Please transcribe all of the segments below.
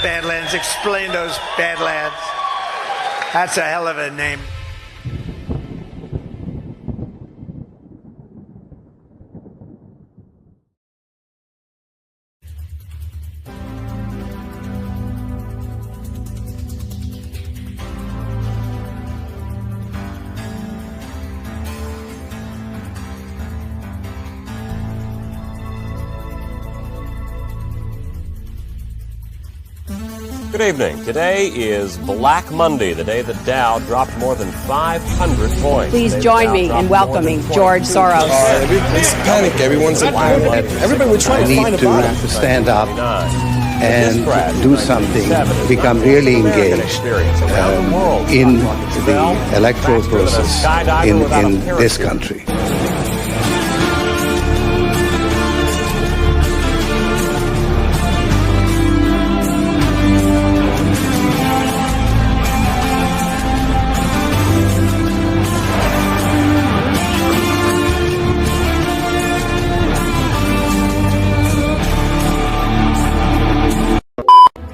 Badlands. Explain those Badlands. That's a hell of a name. Good evening. Today is Black Monday, the day the Dow dropped more than 500 points. Please join me in welcoming George Soros. It's panic. Everyone's everybody would try to find a bottom. To stand up and do something, become really engaged in the electoral process in this country.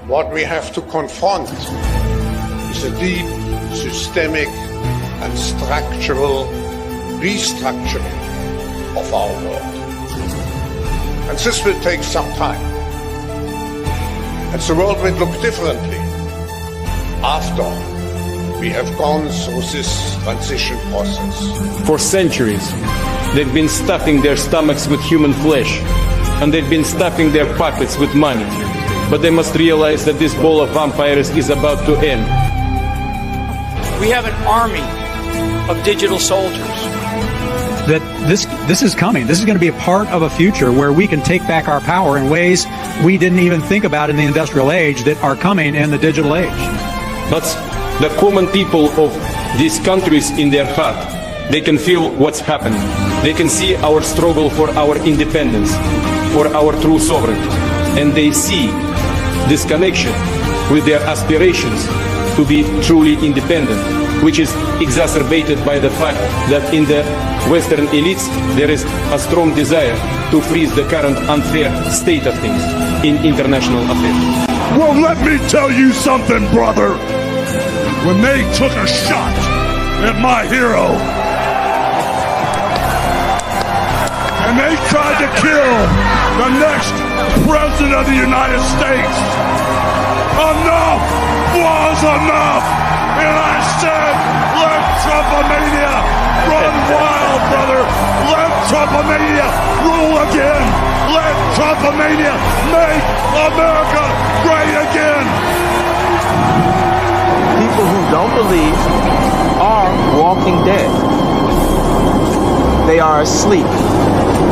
What we have to confront is a deep, systemic, and structural restructuring of our world. And this will take some time. And the world will look differently after we have gone through this transition process. For centuries, they've been stuffing their stomachs with human flesh, and they've been stuffing their pockets with money. But they must realize that this bowl of vampires is about to end. We have an army of digital soldiers. That this is coming. This is going to be a part of a future where we can take back our power in ways we didn't even think about in the industrial age that are coming in the digital age. But the common people of these countries in their heart, they can feel what's happening. They can see our struggle for our independence, for our true sovereignty. And they see this connection with their aspirations to be truly independent, which is exacerbated by the fact that in the Western elites there is a strong desire to freeze the current unfair state of things in international affairs. Well, let me tell you something, brother. When they took a shot at my hero, and they tried to kill the next President of the United States, enough was enough. And I said, let Trumpomania run wild, brother. Let Trumpomania rule again. Let Trumpomania make America great again. People who don't believe are walking dead. They are asleep.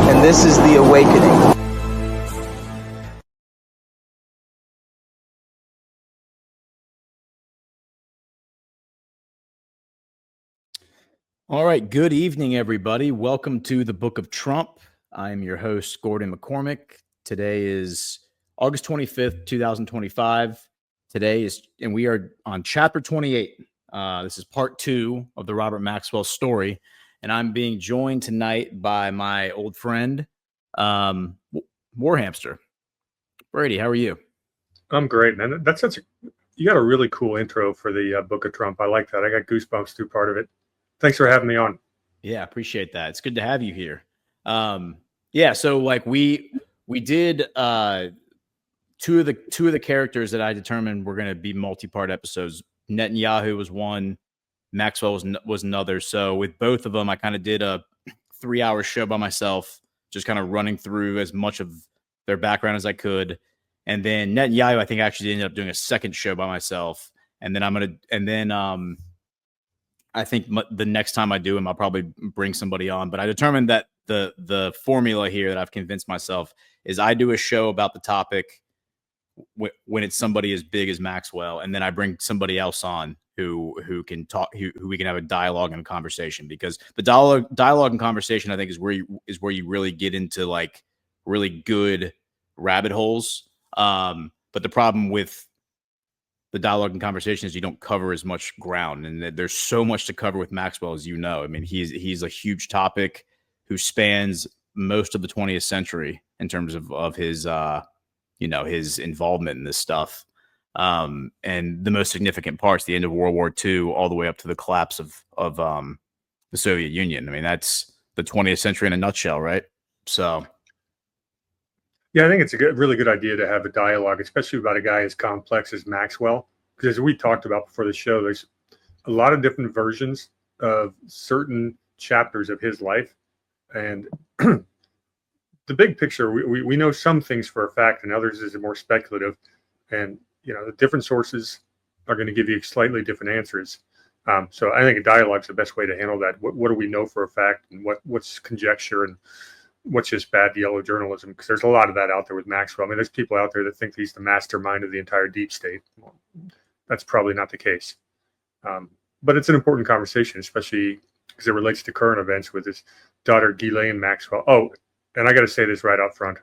And this is the awakening. All right. Good evening, everybody. Welcome to the Book of Trump. I am your host, Gordon McCormick. Today is August 25th, 2025. And we are on chapter 28. This is part 2 of the Robert Maxwell story. And I'm being joined tonight by my old friend, Warhamster. Brady, how are you? I'm great, man. You got a really cool intro for the Book of Trump. I like that. I got goosebumps through part of it. Thanks for having me on. Yeah, appreciate that. It's good to have you here. So like we did two of the characters that I determined were going to be multi-part episodes. Netanyahu was one, Maxwell was another. So with both of them, I kind of did a 3-hour show by myself, just kind of running through as much of their background as I could. And then Netanyahu, I think I actually ended up doing a second show by myself. And then I think the next time I do him, I'll probably bring somebody on. But I determined that the formula here that I've convinced myself is I do a show about the topic when it's somebody as big as Maxwell, and then I bring somebody else on who can talk, who we can have a dialogue and a conversation, because the dialogue and conversation, I think, is where you really get into like really good rabbit holes. But the problem with the dialogue and conversation is you don't cover as much ground, and there's so much to cover with Maxwell, as you know. I mean, he's a huge topic who spans most of the 20th century in terms of his his involvement in this stuff. And the most significant parts, the end of World War II, all the way up to the collapse of the Soviet Union. I mean, that's the 20th century in a nutshell, right? So, yeah, I think it's a really good idea to have a dialogue, especially about a guy as complex as Maxwell, because as we talked about before the show, there's a lot of different versions of certain chapters of his life, and the big picture, we know some things for a fact, and others is more speculative, and the different sources are going to give you slightly different answers. So I think a dialogue is the best way to handle that. What do we know for a fact, and what's conjecture, and what's just bad yellow journalism? Because there's a lot of that out there with Maxwell. I mean, there's people out there that think he's the mastermind of the entire deep state. Well, that's probably not the case. But it's an important conversation, especially because it relates to current events with his daughter, Ghislaine Maxwell. Oh, and I got to say this right out front.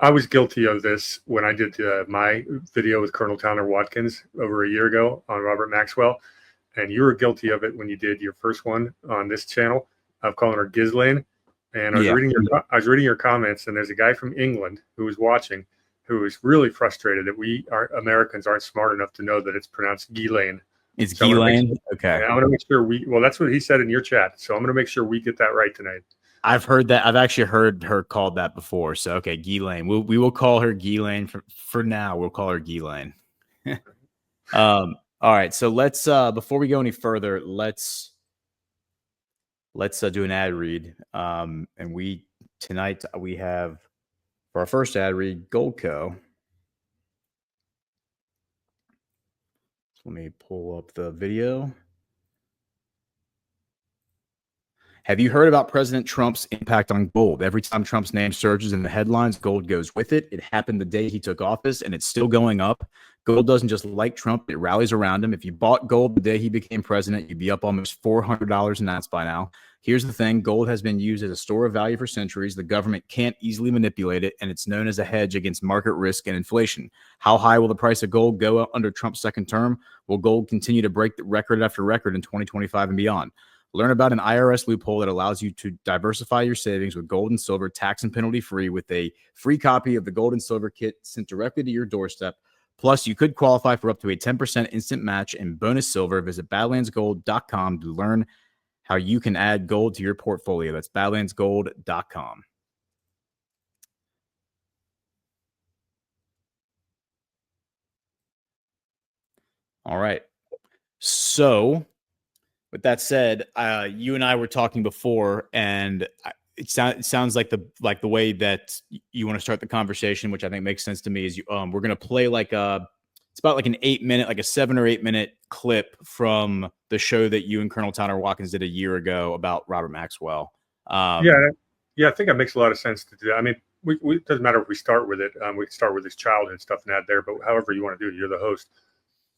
I was guilty of this when I did my video with Colonel Towner Watkins over a year ago on Robert Maxwell. And you were guilty of it when you did your first one on this channel of calling her Ghislaine. And I was reading your comments, and there's a guy from England who was watching who was really frustrated that we Americans aren't smart enough to know that it's pronounced Ghislaine. It's Ghislaine? Okay. I'm going to make sure well, that's what he said in your chat. So I'm going to make sure we get that right tonight. I've heard that. I've actually heard her called that before. So, okay, Ghislaine. We will call her Ghislaine for now. We'll call her Ghislaine. All right. So let's, before we go any further, let's do an ad read. And tonight we have, for our first ad read, Goldco. Let me pull up the video. Have you heard about President Trump's impact on gold? Every time Trump's name surges in the headlines, gold goes with it. It happened the day he took office, and it's still going up. Gold doesn't just like Trump, it rallies around him. If you bought gold the day he became president, you'd be up almost $400 an ounce by now. Here's the thing. Gold has been used as a store of value for centuries. The government can't easily manipulate it, and it's known as a hedge against market risk and inflation. How high will the price of gold go under Trump's second term? Will gold continue to break record after record in 2025 and beyond? Learn about an IRS loophole that allows you to diversify your savings with gold and silver, tax and penalty free, with a free copy of the gold and silver kit sent directly to your doorstep. Plus, you could qualify for up to a 10% instant match and bonus silver. Visit badlandsgold.com to learn how you can add gold to your portfolio. That's badlandsgold.com. All right. So, with that said, you and I were talking before, and it sounds like the way that you want to start the conversation, which I think makes sense to me, is we're gonna play it's about like an 8-minute, like a 7 or 8 minute clip from the show that you and Colonel Towner Watkins did a year ago about Robert Maxwell. Yeah, I think it makes a lot of sense to do that. I mean, it doesn't matter if we start with it. We can start with his childhood stuff and add there, but however you want to do it, you're the host.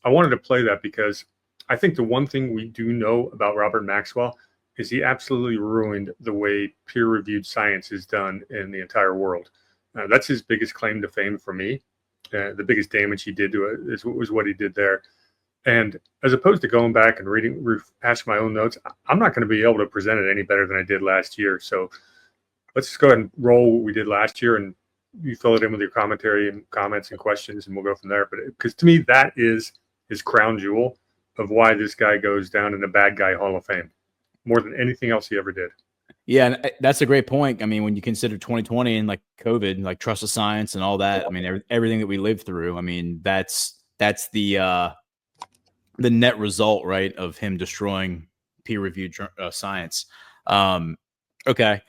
I wanted to play that because I think the one thing we do know about Robert Maxwell is he absolutely ruined the way peer-reviewed science is done in the entire world. That's his biggest claim to fame for me. The biggest damage he did to it was what he did there. And as opposed to going back and rehashing my own notes, I'm not going to be able to present it any better than I did last year. So let's just go ahead and roll what we did last year, and you fill it in with your commentary and comments and questions, and we'll go from there. But because to me, that is his crown jewel of why this guy goes down in the bad guy Hall of Fame more than anything else he ever did. Yeah, and that's a great point. I mean, when you consider 2020 and like COVID and like trust of science and all that, I mean, everything that we lived through, I mean, that's the net result, right, of him destroying peer-reviewed science. Okay.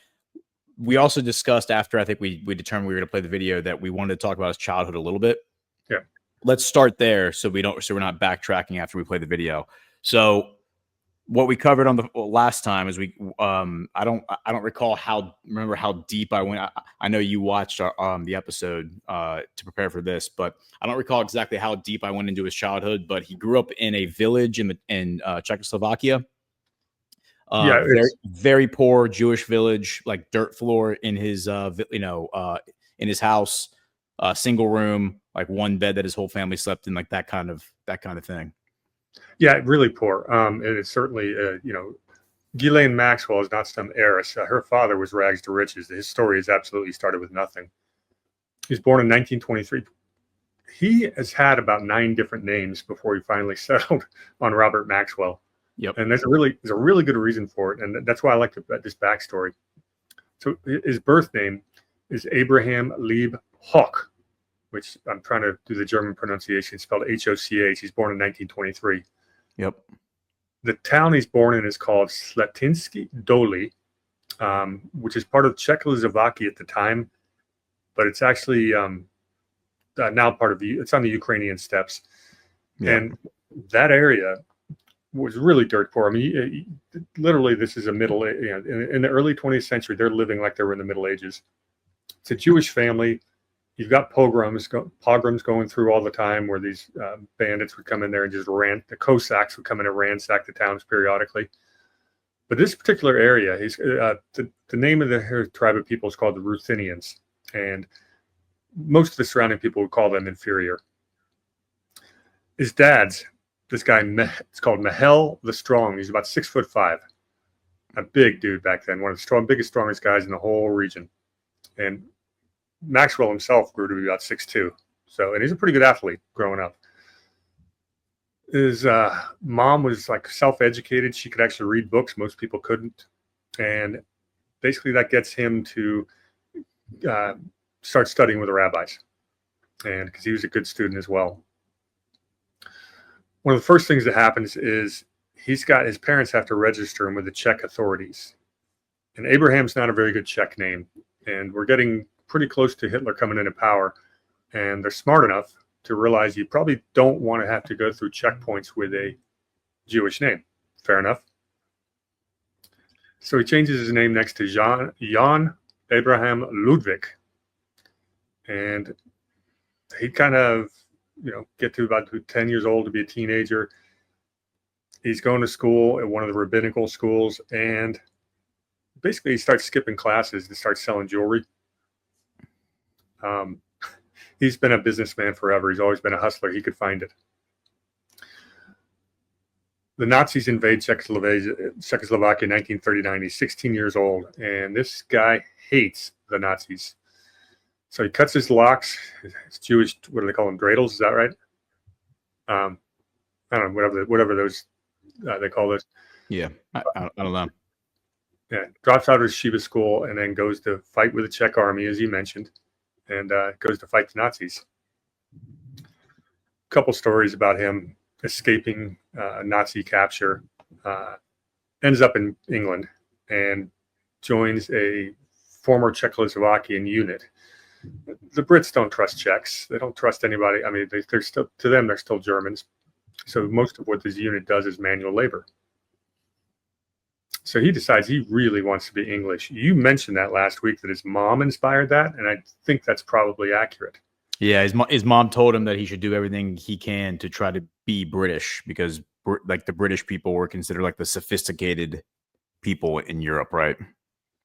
We also discussed after I think we determined we were going to play the video that we wanted to talk about his childhood a little bit. Yeah. Let's start there so we're not backtracking after we play the video. So what we covered on the last time is I don't remember how deep I went. I know you watched the episode to prepare for this, but I don't recall exactly how deep I went into his childhood. But he grew up in a village in Czechoslovakia. Very, very poor Jewish village, like dirt floor in his in his house, single room, like one bed that his whole family slept in, like that kind of thing. Yeah, really poor. And it's certainly, Ghislaine Maxwell is not some heiress. Her father was rags to riches. His story is absolutely started with nothing. He was born in 1923. he has had about 9 different names before he finally settled on Robert Maxwell. Yep. And there's a really good reason for it, and that's why I like this backstory. So his birth name is Abraham Lieb Hoch, which I'm trying to do the German pronunciation, spelled H-O-C-H. He's born in 1923. Yep. The town he's born in is called Slatinsky Doli, which is part of Czechoslovakia at the time, but it's actually now part of it's on the Ukrainian steppes. Yeah. And that area was really dirt poor. I mean, literally, this is a middle, in the early 20th century, they're living like they were in the Middle Ages. It's a Jewish family. You've got pogroms going through all the time, where these bandits would come in there and just the Cossacks would come in and ransack the towns periodically. But this particular area, the name of the tribe of people is called the Ruthenians, and most of the surrounding people would call them inferior. His dad's, this guy, it's called Mihel the Strong. He's about 6'5", a big dude back then, one of the biggest, strongest guys in the whole region. And Maxwell himself grew to be about 6'2". And he's a pretty good athlete growing up. His mom was like self-educated. She could actually read books. Most people couldn't. And basically that gets him to start studying with the rabbis, and because he was a good student as well. One of the first things that happens is his parents have to register him with the Czech authorities. And Abraham's not a very good Czech name. And we're getting pretty close to Hitler coming into power. And they're smart enough to realize you probably don't want to have to go through checkpoints with a Jewish name. Fair enough. So he changes his name next to Jan Abraham Ludwig. And he kind of, get to about 10 years old to be a teenager. He's going to school at one of the rabbinical schools, and basically he starts skipping classes to start selling jewelry. He's been a businessman forever. He's always been a hustler. He could find it. The Nazis invade Czechoslovakia in 1939. He's 16 years old, and this guy hates the Nazis. So he cuts his locks. It's Jewish. What do they call them? Dreidels? Is that right? I don't know. Whatever those they call this. Yeah, I don't know. Yeah, drops out of his Shiva school and then goes to fight with the Czech army, as you mentioned, and goes to fight the Nazis. A couple stories about him escaping Nazi capture. Ends up in England and joins a former Czechoslovakian unit. The Brits don't trust Czechs. They don't trust anybody. I mean, they're still, to them, they're still Germans. So most of what this unit does is manual labor. So he decides he really wants to be English. You mentioned that last week, that his mom inspired that, and I think that's probably accurate. Yeah, his mom told him that he should do everything he can to try to be British, because like the British people were considered like the sophisticated people in Europe, right?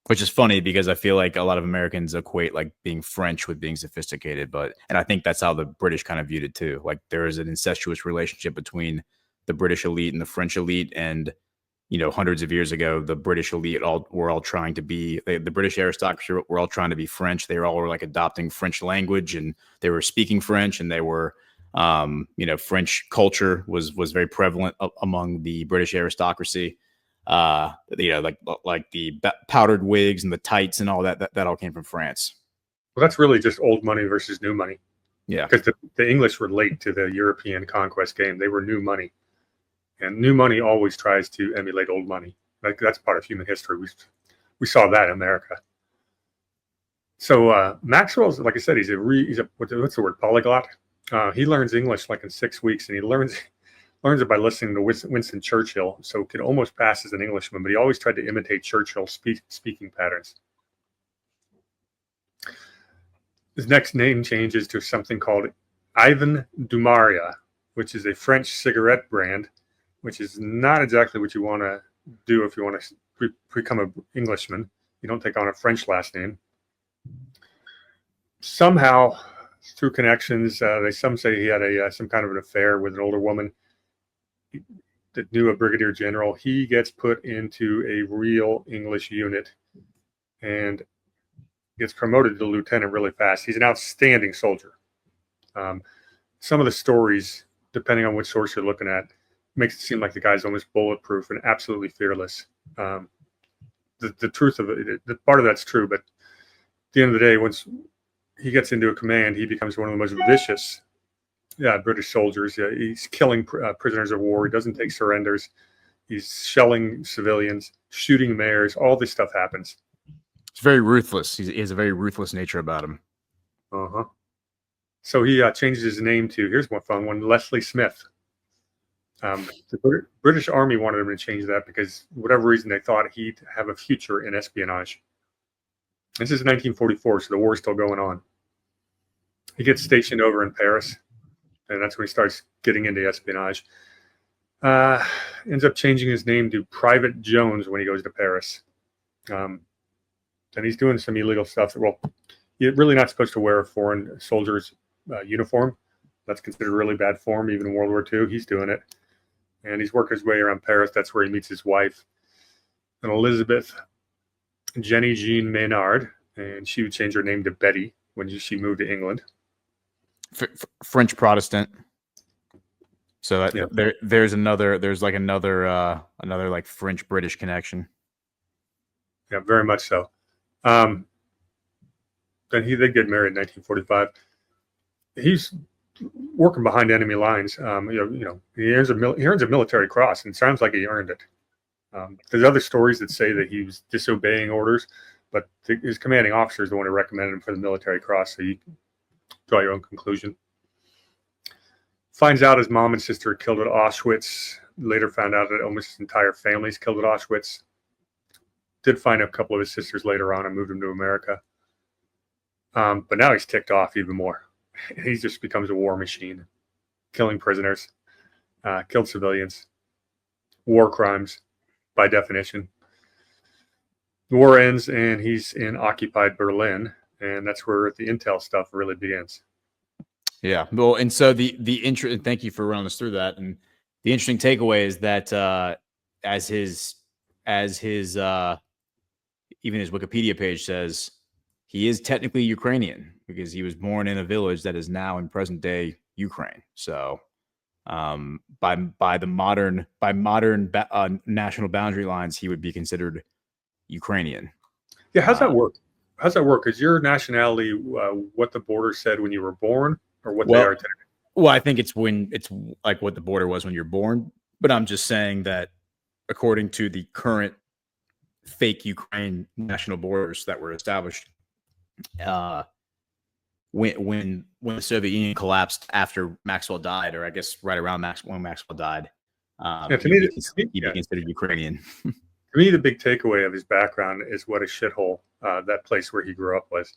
Which is funny because I feel like a lot of Americans equate like being French with being sophisticated, and I think that's how the British kind of viewed it too. Like there is an incestuous relationship between the British elite and the French elite, and hundreds of years ago, the British elite were all trying to be the British aristocracy were all trying to be French. They were like adopting French language, and they were speaking French, and they were French culture was very prevalent among the British aristocracy. Like the powdered wigs and the tights and all that all came from France. Well, that's really just old money versus new money. Yeah. Because the English were late to the European conquest game. They were new money. And new money always tries to emulate old money. Like that's part of human history. We saw that in America. So Maxwell's, like I said, he's a what's the word, polyglot? He learns English like in 6 weeks, and he learns it by listening to Winston Churchill, so could almost pass as an Englishman, but he always tried to imitate Churchill's speaking patterns. His next name changes to something called Ivan Dumaria, which is a French cigarette brand, which is not exactly what you want to do if you want to become an Englishman. You don't take on a French last name. Somehow, through connections, some say he had some kind of an affair with an older woman that knew a brigadier general. He gets put into a real English unit and gets promoted to lieutenant really fast. He's an outstanding soldier. some of the stories, depending on which source you're looking at, makes it seem like the guy's almost bulletproof and absolutely fearless. The truth of it, the part of that's true, but at the end of the day, once he gets into a command, he becomes one of the most vicious British soldiers. Yeah, he's killing prisoners of war. He doesn't take surrenders. He's shelling civilians, shooting mayors. All this stuff happens. It's very ruthless. He has a very ruthless nature about him. Uh-huh. So he changes his name to, here's one fun one, Leslie Smith. The British Army wanted him to change that because, for whatever reason, they thought he'd have a future in espionage. This is 1944, so the war's still going on. He gets stationed over in Paris, and that's when he starts getting into espionage. Ends up changing his name to Private Jones when he goes to Paris. And he's doing some illegal stuff. Well, you're really not supposed to wear a foreign soldier's uniform. That's considered really bad form, even in World War II. He's doing it. And he's working his way around Paris. That's where he meets his wife, and Elizabeth Jenny Jean Maynard. And she would change her name to Betty when she moved to England. French Protestant. So there's another like French British connection. Yeah, very much so. Then they get married in 1945. He's working behind enemy lines. He earns a military cross, and it sounds like he earned it. There's other stories that say that he was disobeying orders, but his commanding officer is the one who recommended him for the military cross. So you can draw your own conclusion. Finds out his mom and sister are killed at Auschwitz. Later found out that almost his entire family is killed at Auschwitz. Did find a couple of his sisters later on and moved him to America. But now he's ticked off even more. He just becomes a war machine, killing prisoners, killed civilians, war crimes by definition. The war ends and he's in occupied Berlin, and that's where the intel stuff really begins. Yeah. Well, and so the interest, thank you for running us through that. And the interesting takeaway is that as his even his Wikipedia page says, he is technically Ukrainian because he was born in a village that is now in present day Ukraine. So by modern national boundary lines, he would be considered Ukrainian. Yeah. How's that work? How's that work? Is your nationality what the border said when you were born, or what they are today? Well, I think it's like what the border was when you're born. But I'm just saying that according to the current fake Ukraine national borders that were established, when the Soviet Union collapsed after Maxwell died, or I guess right around when Maxwell died, he'd be considered Ukrainian. To me, the big takeaway of his background is what a shithole that place where he grew up was.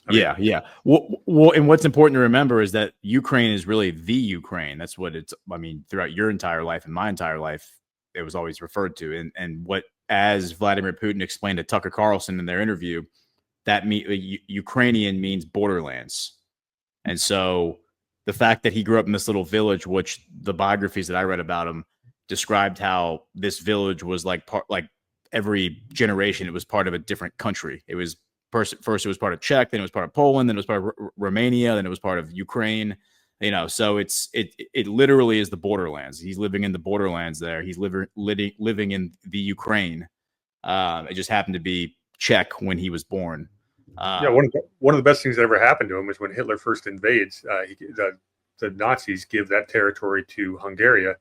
Yeah. Well, and what's important to remember is that Ukraine is really the Ukraine. That's what it's. I mean, throughout your entire life and my entire life, it was always referred to. And what, as Vladimir Putin explained to Tucker Carlson in their interview, that Ukrainian means borderlands. And so the fact that he grew up in this little village, which the biographies that I read about him described how this village was like every generation, it was part of a different country. It was first it was part of Czech, then it was part of Poland, then it was part of Romania, then it was part of Ukraine. So it literally is the borderlands. He's living in the borderlands there. He's living in the Ukraine. It just happened to be Czech when he was born. One of the best things that ever happened to him was when Hitler first invades. The Nazis give that territory to Hungary,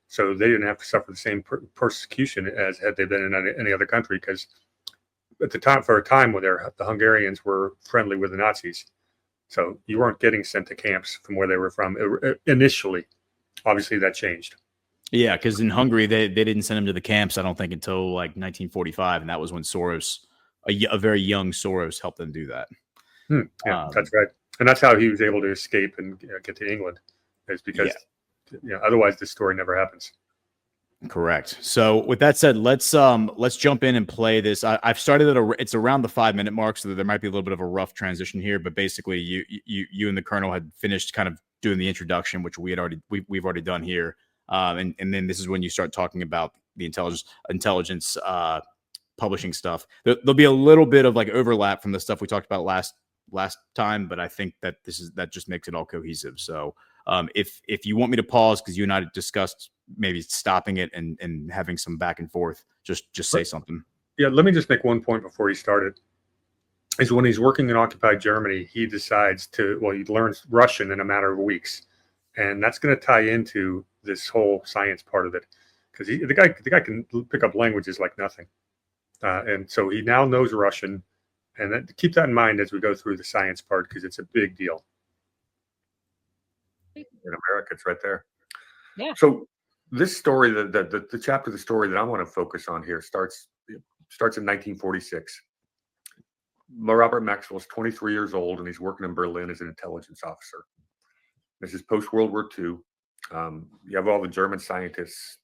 so they didn't have to suffer the same persecution as had they been in any other country. Because at the time, for a time, when the Hungarians were friendly with the Nazis, so you weren't getting sent to camps from where they were from initially. Obviously, that changed. Yeah, because in Hungary, they didn't send him to the camps, I don't think, until like 1945, and that was when Soros, a very young Soros, helped them do that. Yeah, that's right, and that's how he was able to escape and get to England. Is because otherwise this story never happens. Correct. So with that said, let's jump in and play this. I've started it's around the 5-minute mark, so there might be a little bit of a rough transition here. But basically, you and the Colonel had finished kind of doing the introduction, which we've already done here. And then this is when you start talking about the intelligence publishing stuff. There'll be a little bit of like overlap from the stuff we talked about last time, but I think that that just makes it all cohesive. So If you want me to pause because you and I discussed maybe stopping it and having some back and forth, just say something. Yeah, let me just make one point before he started. Is when he's working in occupied Germany, he decides he learns Russian in a matter of weeks, and that's going to tie into this whole science part of it, because the guy can pick up languages like nothing, and so he now knows Russian, and keep that in mind as we go through the science part, because it's a big deal. In America, it's right there. Yeah. So this story, the chapter of the story that I want to focus on here starts in 1946. Robert Maxwell is 23 years old, and he's working in Berlin as an intelligence officer. This is post-World War II. You have all the German scientists,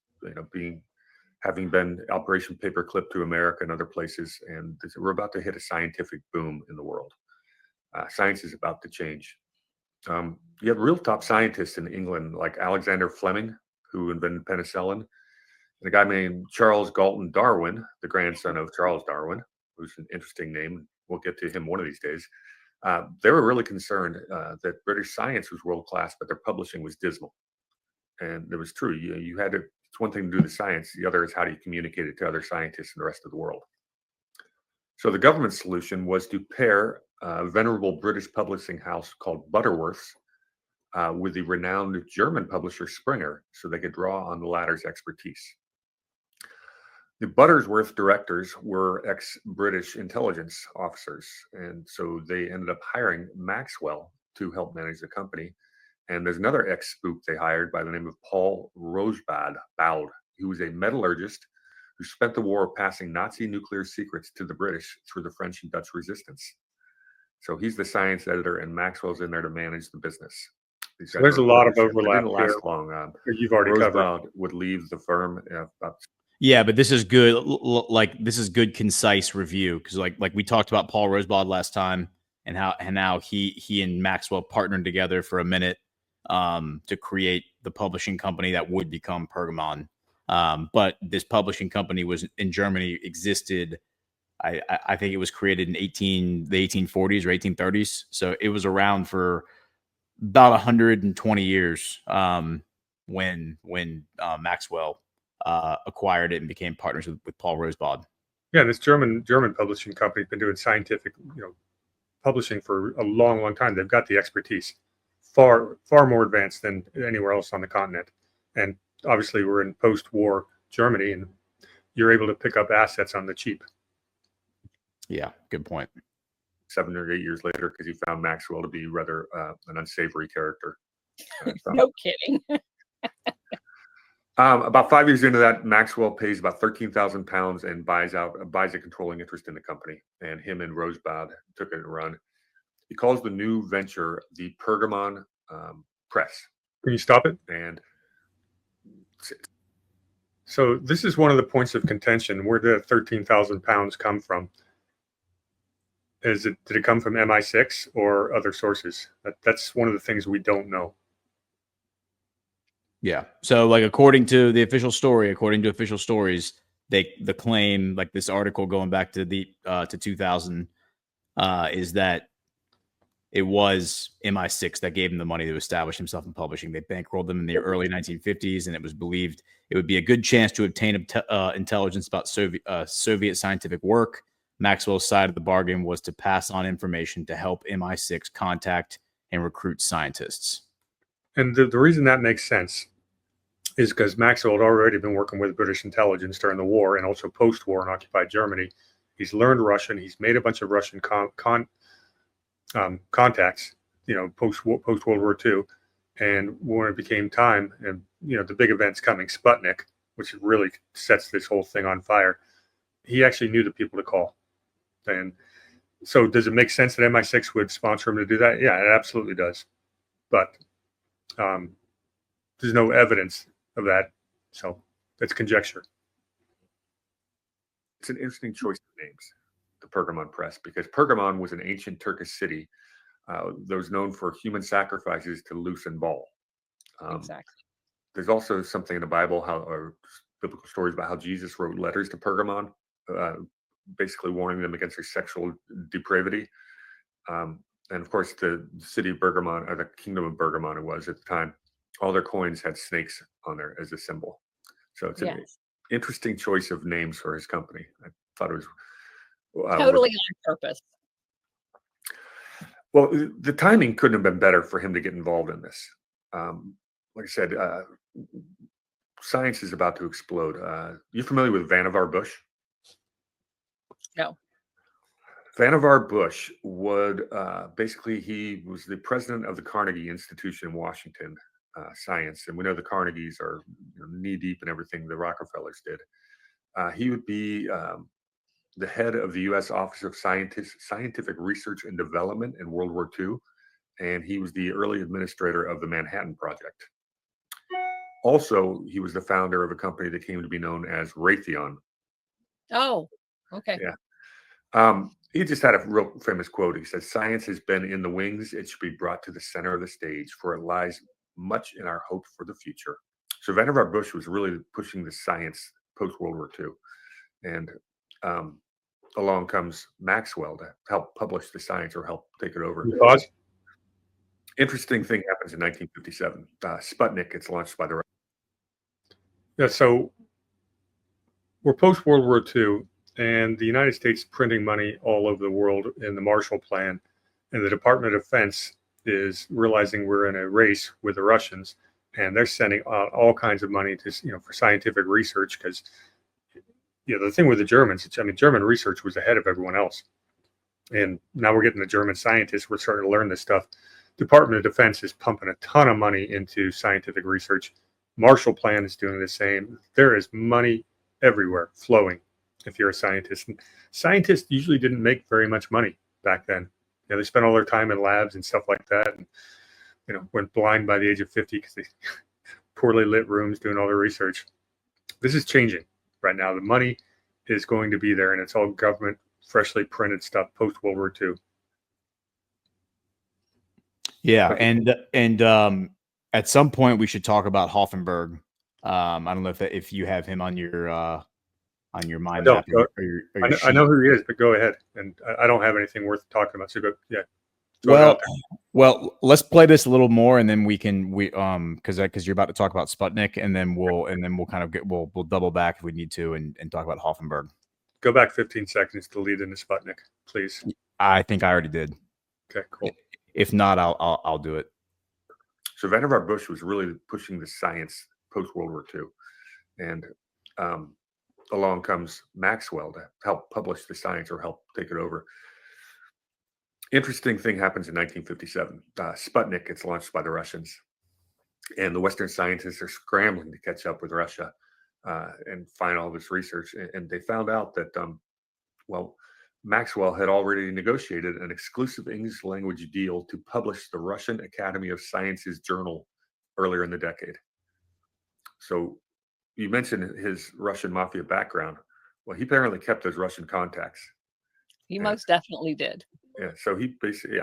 having been Operation Paperclip to America and other places, and we're about to hit a scientific boom in the world. Science is about to change. You have real top scientists in England, like Alexander Fleming, who invented penicillin, and a guy named Charles Galton Darwin, the grandson of Charles Darwin, who's an interesting name. We'll get to him one of these days. They were really concerned that British science was world class, but their publishing was dismal. And it was true. You had to. It's one thing to do the science. The other is how do you communicate it to other scientists in the rest of the world. So the government solution was to pair a venerable British publishing house called Butterworth's with the renowned German publisher Springer, so they could draw on the latter's expertise. The Butterworth directors were ex-British intelligence officers, and so they ended up hiring Maxwell to help manage the company. And there's another ex-spook they hired by the name of Paul Rosbaud, who was a metallurgist who spent the war passing Nazi nuclear secrets to the British through the French and Dutch resistance. So he's the science editor, and Maxwell's in there to manage the business. So there's a lot of overlap. It didn't last long. You've already covered. Would leave the firm. Yeah, but this is good. This is good, concise review, because like we talked about Paul Rosbaud last time, and how he and Maxwell partnered together for a minute to create the publishing company that would become Pergamon. But this publishing company was in Germany, existed. I think it was created in the 1840s or 1830s. So it was around for about 120 years when Maxwell acquired it and became partners with Paul Rosbaud. Yeah, this German publishing company has been doing scientific, publishing for a long, long time. They've got the expertise, far more advanced than anywhere else on the continent. And obviously, we're in post-war Germany, and you're able to pick up assets on the cheap. Yeah, good point. 7 or 8 years later, because he found Maxwell to be rather an unsavory character. No kidding. About 5 years into that, Maxwell pays about £13,000 and buys a controlling interest in the company. And him and Rosbaud took it and run. He calls the new venture the Pergamon Press. Can you stop it? And so this is one of the points of contention. Where did £13,000 come from? Did it come from MI6 or other sources? That's one of the things we don't know. Yeah. So like according to official stories, the claim, like this article going back to to 2000, is that it was MI6 that gave him the money to establish himself in publishing. They bankrolled them in the early 1950s, and it was believed it would be a good chance to obtain intelligence about Soviet scientific work. Maxwell's side of the bargain was to pass on information to help MI6 contact and recruit scientists. And the reason that makes sense is because Maxwell had already been working with British intelligence during the war and also post-war in occupied Germany. He's learned Russian. He's made a bunch of Russian contacts, post-World War II. And when it became time, and the big event's coming, Sputnik, which really sets this whole thing on fire, he actually knew the people to call. And so does it make sense that MI6 would sponsor him to do that? Yeah, it absolutely does. But there's no evidence of that. So that's conjecture. It's an interesting choice of names, the Pergamon Press, because Pergamon was an ancient Turkish city that was known for human sacrifices to Luce and Baal. Exactly. There's also something in the Bible, or biblical stories about how Jesus wrote letters to Pergamon, basically warning them against their sexual depravity. And of course, the city of Bergamo, or the kingdom of Bergamo, it was at the time, all their coins had snakes on there as a symbol. So it's an interesting choice of names for his company. I thought it was totally on purpose. Well, the timing couldn't have been better for him to get involved in this. Like I said, science is about to explode. You familiar with Vannevar Bush? No. Vannevar Bush would basically, he was the president of the Carnegie Institution in Washington, science. And we know the Carnegies are knee deep in everything the Rockefellers did. He would be the head of the U.S. Office of Scientific Research and Development in World War II. And he was the early administrator of the Manhattan Project. Also, he was the founder of a company that came to be known as Raytheon. Oh, okay. Yeah. He just had a real famous quote. He says, "Science has been in the wings. It should be brought to the center of the stage, for it lies much in our hope for the future." So Vannevar Bush was really pushing the science post-World War II. And along comes Maxwell to help publish the science or help take it over. Pause. Interesting thing happens in 1957. Sputnik gets launched by the Russians. Yeah, so we're post-World War II, and the United States printing money all over the world in the Marshall Plan, and the Department of Defense is realizing we're in a race with the Russians, and they're sending out all kinds of money to, for scientific research, because the thing with the Germans, German research was ahead of everyone else, and now we're getting the German scientists. We're starting to learn this stuff. Department of Defense is pumping a ton of money into scientific research. Marshall Plan is doing the same. There is money everywhere flowing if you're a scientist. And scientists usually didn't make very much money back then. They spent all their time in labs and stuff like that, and went blind by the age of 50 because they poorly lit rooms doing all their research. This is changing right now. The money is going to be there, and it's all government, freshly printed stuff post World War II. Yeah, and at some point we should talk about Hoffenberg. I don't know if you have him on your mind. I know who he is, but go ahead. And I don't have anything worth talking about. So go, yeah. Well, let's play this a little more, and then because you're about to talk about Sputnik, and then we'll kind of we'll double back if we need to and talk about Hoffenberg. Go back 15 seconds to lead into Sputnik, please. I think I already did. Okay, cool. If not, I'll do it. So Vannevar Bush was really pushing the science post World War II, and along comes Maxwell to help publish the science or help take it over. Interesting thing happens in 1957. Sputnik gets launched by the Russians, and the Western scientists are scrambling to catch up with Russia and find all this research. And they found out that, Maxwell had already negotiated an exclusive English language deal to publish the Russian Academy of Sciences journal earlier in the decade. So you mentioned his Russian mafia background. Well, he apparently kept those Russian contacts. He most definitely did. Yeah. So he basically,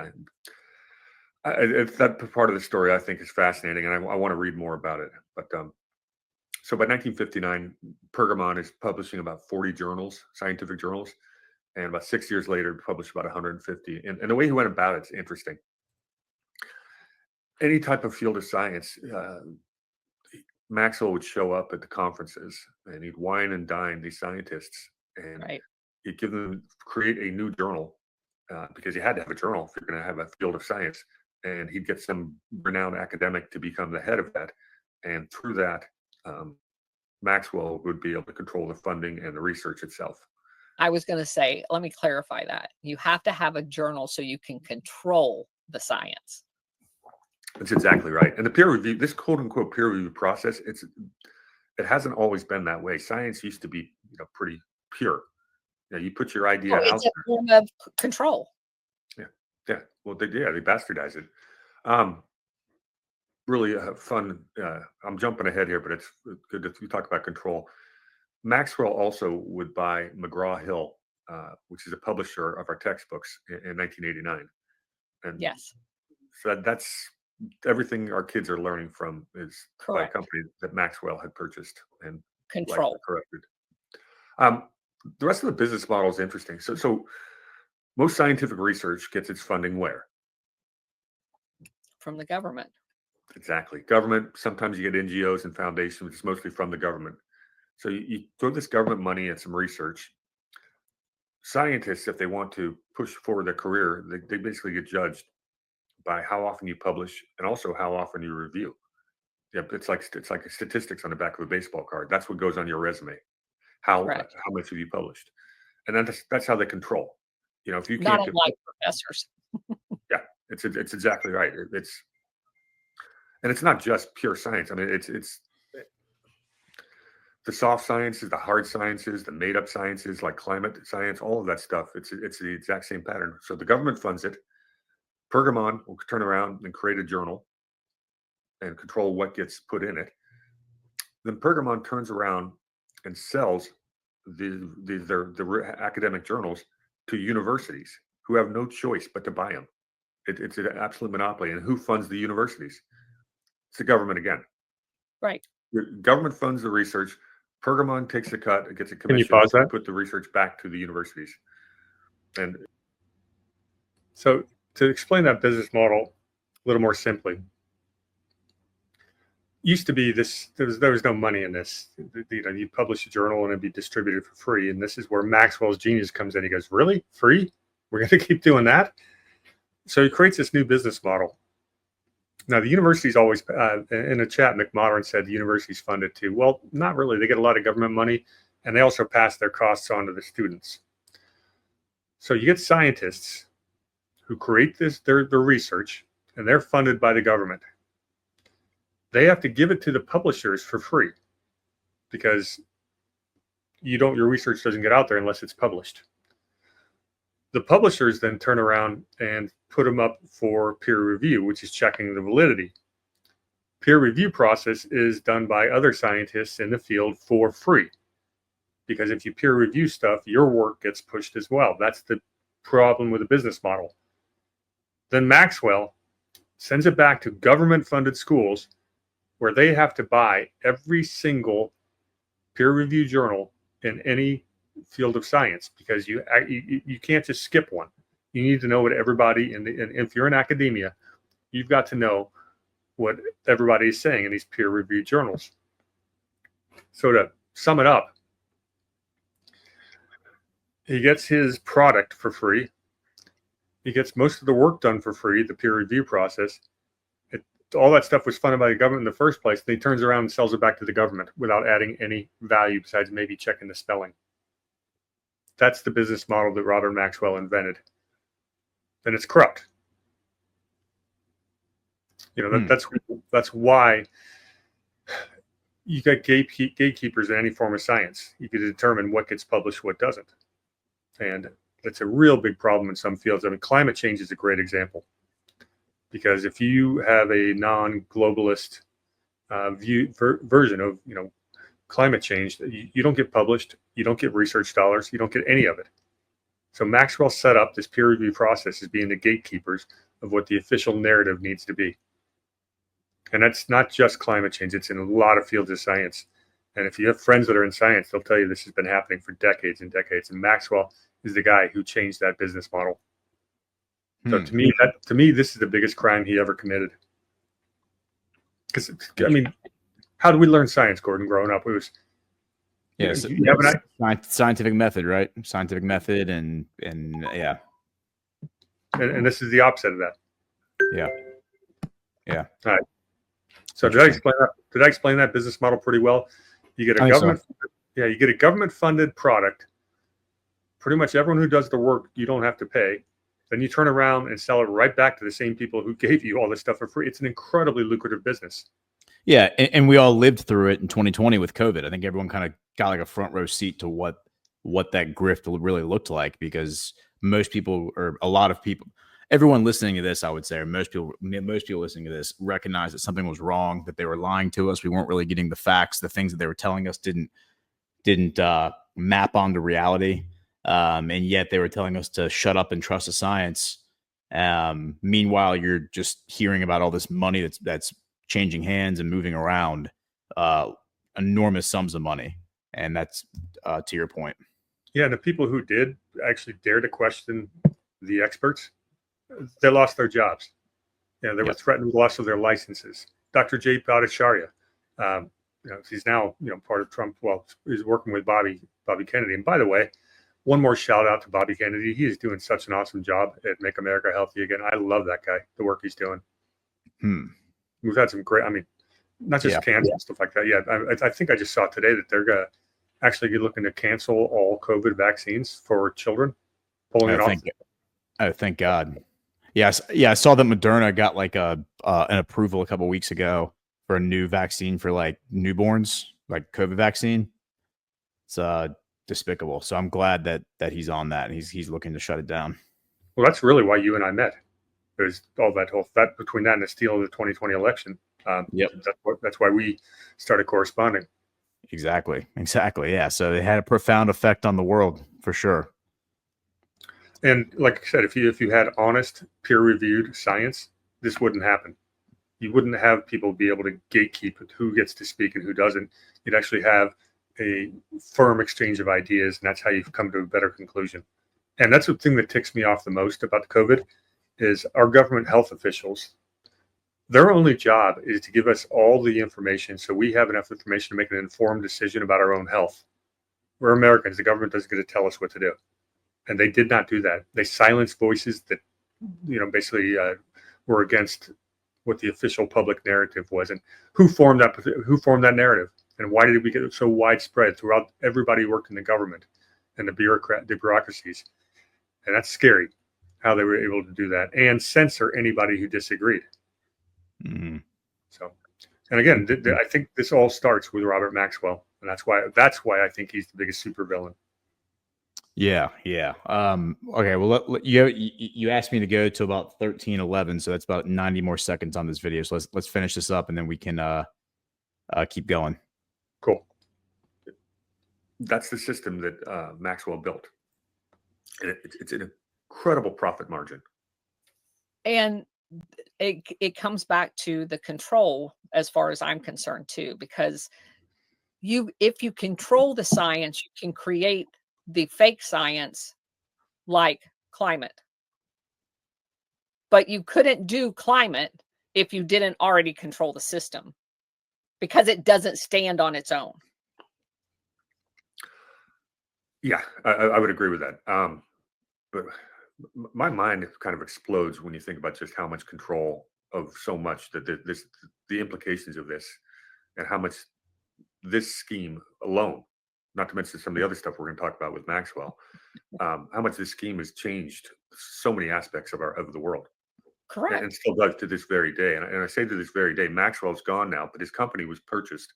that part of the story I think is fascinating, and I want to read more about it. But so by 1959, Pergamon is publishing about 40 journals, scientific journals, and about 6 years later, published about 150. And the way he went about it's interesting. Any type of field of science, Maxwell would show up at the conferences, and he'd wine and dine these scientists, and he'd give them, create a new journal, because you had to have a journal if you're going to have a field of science. And he'd get some renowned academic to become the head of that. And through that, Maxwell would be able to control the funding and the research itself. I was going to say, let me clarify that. You have to have a journal so you can control the science. That's exactly right. And the peer review, this quote unquote peer review process, it hasn't always been that way. Science used to be, pretty pure. You put your idea out there. It's a form of control. Yeah. Well, they bastardize it. Really fun. I'm jumping ahead here, but it's good that we talk about control. Maxwell also would buy McGraw-Hill, which is a publisher of our textbooks, in 1989. And yes. So that's everything our kids are learning from is by a company that Maxwell had purchased and corrected. The rest of the business model is interesting. So most scientific research gets its funding where? from the government. Exactly. Government, sometimes you get NGOs and foundations, it's mostly from the government. So you throw this government money at some research. Scientists, if they want to push forward their career, they basically get judged by how often you publish and also how often you review. Yeah, it's like statistics on the back of a baseball card. That's what goes on your resume. How much have you published? And that's how they control. If you can't not unlike professors. Yeah, it's exactly right. And it's not just pure science. I mean, it's the soft sciences, the hard sciences, the made up sciences like climate science, all of that stuff. It's the exact same pattern. So the government funds it. Pergamon will turn around and create a journal and control what gets put in it. Then Pergamon turns around and sells the academic journals to universities who have no choice but to buy them. It's an absolute monopoly. And who funds the universities? It's the government again. Right. The government funds the research. Pergamon takes a cut and gets a commission to put the research back to the universities. And so to explain that business model a little more simply, used to be this, there was no money in this. You publish a journal and it'd be distributed for free. And this is where Maxwell's genius comes in. He goes, really? Free? We're going to keep doing that? So he creates this new business model. Now, the universities always, in a chat, McModern said the universities fund it too. Well, not really. They get a lot of government money, and they also pass their costs on to the students. So you get scientists who create their research, and they're funded by the government. They have to give it to the publishers for free because your research doesn't get out there unless it's published. The publishers then turn around and put them up for peer review, which is checking the validity. Peer review process is done by other scientists in the field for free. Because if you peer review stuff, your work gets pushed as well. That's the problem with the business model. Then Maxwell sends it back to government-funded schools where they have to buy every single peer-reviewed journal in any field of science, because you can't just skip one. You need to know what everybody and if you're in academia, you've got to know what everybody is saying in these peer-reviewed journals. So to sum it up, he gets his product for free. He gets most of the work done for free, the peer review process. All that stuff was funded by the government in the first place. Then he turns around and sells it back to the government without adding any value besides maybe checking the spelling. That's the business model that Robert Maxwell invented. And it's corrupt. That's why you got gatekeepers in any form of science. You can determine what gets published, what doesn't. And it's a real big problem in some fields. I mean, climate change is a great example. Because if you have a non-globalist version of climate change, you don't get published, you don't get research dollars, you don't get any of it. So Maxwell set up this peer review process as being the gatekeepers of what the official narrative needs to be. And that's not just climate change, it's in a lot of fields of science. And if you have friends that are in science, they'll tell you this has been happening for decades and decades. And Maxwell is the guy who changed that business model. So to me, this is the biggest crime he ever committed. Because I mean, how did we learn science, Gordon? Growing up, it was scientific method, right? Scientific method, and yeah. And this is the opposite of that. Yeah. All right. So did I explain that? Did I explain that business model pretty well? You get a you get a government-funded product. Pretty much everyone who does the work, you don't have to pay. Then you turn around and sell it right back to the same people who gave you all this stuff for free. It's an incredibly lucrative business. Yeah, and we all lived through it in 2020 with COVID. I think everyone kind of got like a front row seat to what that grift really looked like, because most people, or a lot of people, everyone listening to this, I would say, or most people listening to this recognize that something was wrong, that they were lying to us. We weren't really getting the facts. The things that they were telling us didn't map onto reality. And yet they were telling us to shut up and trust the science. Meanwhile, you're just hearing about all this money that's changing hands and moving around, enormous sums of money. And that's to your point. Yeah. And the people who did actually dare to question the experts, they lost their jobs. They were threatened with loss of their licenses. Dr. Jay Bhattacharya, he's now part of Trump. Well, he's working with Bobby Kennedy. And by the way, one more shout out to Bobby Kennedy. He is doing such an awesome job at Make America Healthy Again. I love that guy, the work he's doing. We've had some great, not just cancer and stuff like that. Yeah, I think I just saw today that they're going to actually be looking to cancel all COVID vaccines for children, pulling it off. Oh, thank God. Yes. Yeah. I saw that Moderna got like an approval a couple of weeks ago for a new vaccine for like newborns, like COVID vaccine. It's despicable. So I'm glad that he's on that and he's looking to shut it down. Well, that's really why you and I met. There's all that between that and the steal of the 2020 election. That's why we started corresponding. Exactly. Yeah. So it had a profound effect on the world for sure. And like I said, if you had honest, peer-reviewed science, this wouldn't happen. You wouldn't have people be able to gatekeep who gets to speak and who doesn't. You'd actually have a firm exchange of ideas, and that's how you've come to a better conclusion. And that's the thing that ticks me off the most about the COVID is our government health officials. Their only job is to give us all the information so we have enough information to make an informed decision about our own health. We're Americans. The government doesn't get to tell us what to do. And they did not do that. They silenced voices that, basically were against what the official public narrative was. And who formed that narrative? And why did we get it so widespread throughout everybody who worked in the government and the bureaucracies? And that's scary how they were able to do that and censor anybody who disagreed. Mm-hmm. So, and again, I think this all starts with Robert Maxwell, and that's why I think he's the biggest supervillain. Yeah. Okay. Well, you asked me to go to about 13:11, so that's about 90 more seconds on this video. So let's finish this up, and then we can keep going. Cool. That's the system that Maxwell built, and it's an incredible profit margin. And it comes back to the control, as far as I'm concerned, too, because if you control the science, you can create the fake science like climate. But you couldn't do climate if you didn't already control the system, because it doesn't stand on its own. Yeah, I would agree with that. But my mind kind of explodes when you think about just how much control of so much that the implications of this, and how much this scheme alone, not to mention some of the other stuff we're going to talk about with Maxwell, how much this scheme has changed so many aspects of the world. Correct. And still does to this very day. And I say to this very day, Maxwell's gone now, but his company was purchased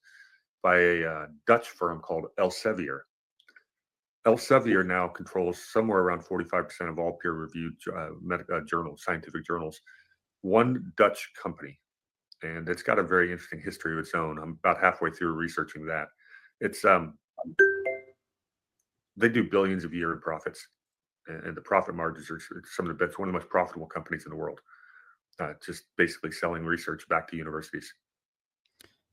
by a Dutch firm called Elsevier. Elsevier now controls somewhere around 45% of all peer-reviewed journals, scientific journals. One Dutch company, and it's got a very interesting history of its own. I'm about halfway through researching that. It's they do billions a year in profits, and the profit margins are some of the best, one of the most profitable companies in the world. Just basically selling research back to universities.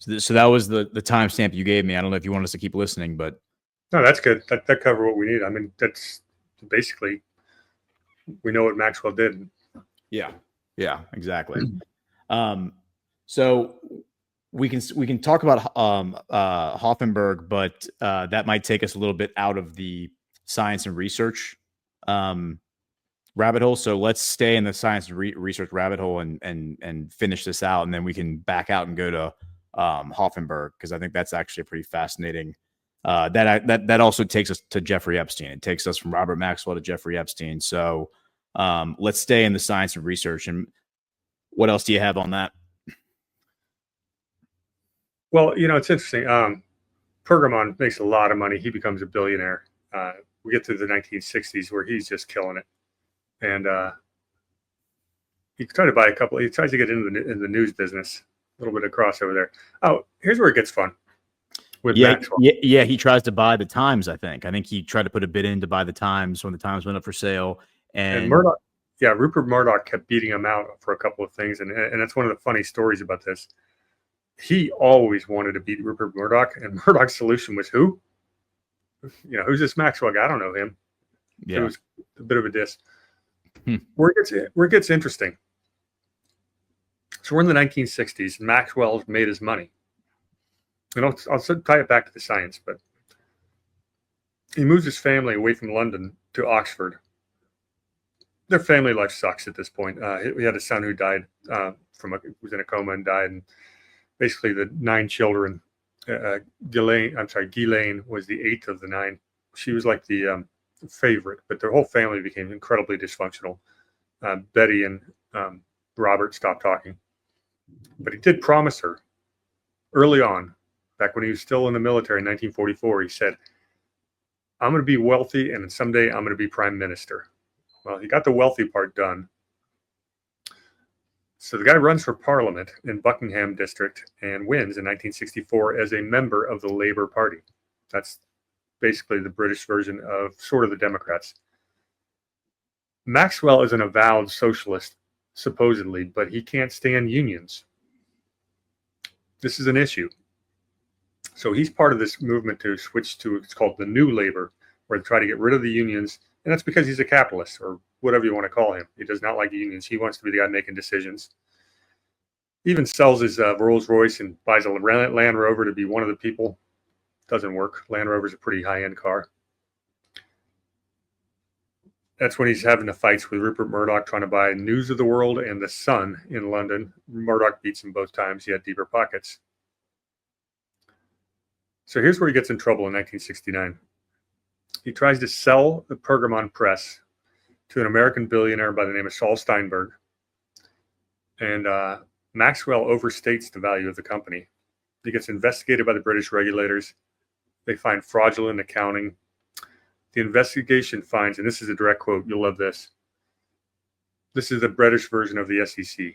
So that was the timestamp you gave me. I don't know if you want us to keep listening, but no, that's good. That covered what we need. I mean, that's basically, we know what Maxwell did. Yeah, exactly. So we can talk about Hoffenberg, but that might take us a little bit out of the science and research rabbit hole. So let's stay in the science and research rabbit hole and finish this out, and then we can back out and go to Hoffenberg, because I think that's actually a pretty fascinating. That also takes us to Jeffrey Epstein. It takes us from Robert Maxwell to Jeffrey Epstein. So let's stay in the science and research. And what else do you have on that? Well, it's interesting. Pergamon makes a lot of money. He becomes a billionaire. We get to the 1960s where he's just killing it. And he tried to buy a couple. He tries to get into the news business. A little bit of crossover there. Oh, here's where it gets fun. Yeah, he tries to buy the Times, I think. He tried to put a bid in to buy the Times when the Times went up for sale. And Murdoch, Rupert Murdoch kept beating him out for a couple of things. And that's one of the funny stories about this. He always wanted to beat Rupert Murdoch, and Murdoch's solution was who? Who's this Maxwell guy? I don't know him. Yeah. It was a bit of a diss. Where it gets interesting. So we're in the 1960s. And Maxwell's made his money. And I'll tie it back to the science, but he moves his family away from London to Oxford. Their family life sucks at this point. He had a son who died was in a coma and died. And basically the 9 children, Ghislaine was the 8th of the 9. She was like the favorite, but their whole family became incredibly dysfunctional. Betty and Robert stopped talking. But he did promise her early on, back when he was still in the military in 1944, he said, I'm going to be wealthy and someday I'm going to be prime minister. Well, he got the wealthy part done. So the guy runs for parliament in Buckingham district and wins in 1964 as a member of the Labour Party. That's basically the British version of sort of the Democrats. Maxwell is an avowed socialist, supposedly, but he can't stand unions. This is an issue. So he's part of this movement to switch to, it's called the New Labour, where they try to get rid of the unions. And that's because he's a capitalist, or whatever you want to call him. He does not like unions. He wants to be the guy making decisions. He even sells his Rolls Royce and buys a Land Rover to be one of the people. Doesn't work. Land Rover's a pretty high-end car. That's when he's having the fights with Rupert Murdoch, trying to buy News of the World and The Sun in London. Murdoch beats him both times. He had deeper pockets. So here's where he gets in trouble in 1969. He tries to sell the Pergamon Press to an American billionaire by the name of Saul Steinberg. And Maxwell overstates the value of the company. He gets investigated by the British regulators. They find fraudulent accounting. The investigation finds, and this is a direct quote, you'll love this. This is the British version of the SEC.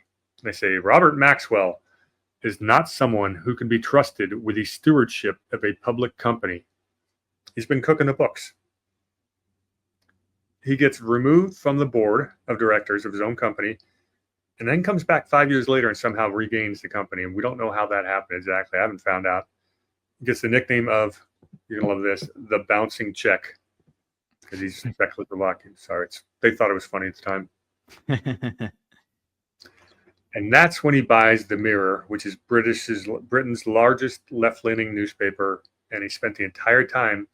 They say, Robert Maxwell is not someone who can be trusted with the stewardship of a public company. He's been cooking the books. He gets removed from the board of directors of his own company and then comes back 5 years later and somehow regains the company. And we don't know how that happened exactly. I haven't found out. He gets the nickname of, you're going to love this, the bouncing check, because he's Czechoslovakian. Sorry, they thought it was funny at the time. And that's when he buys the Mirror, which is Britain's largest left-leaning newspaper. And he spent the entire time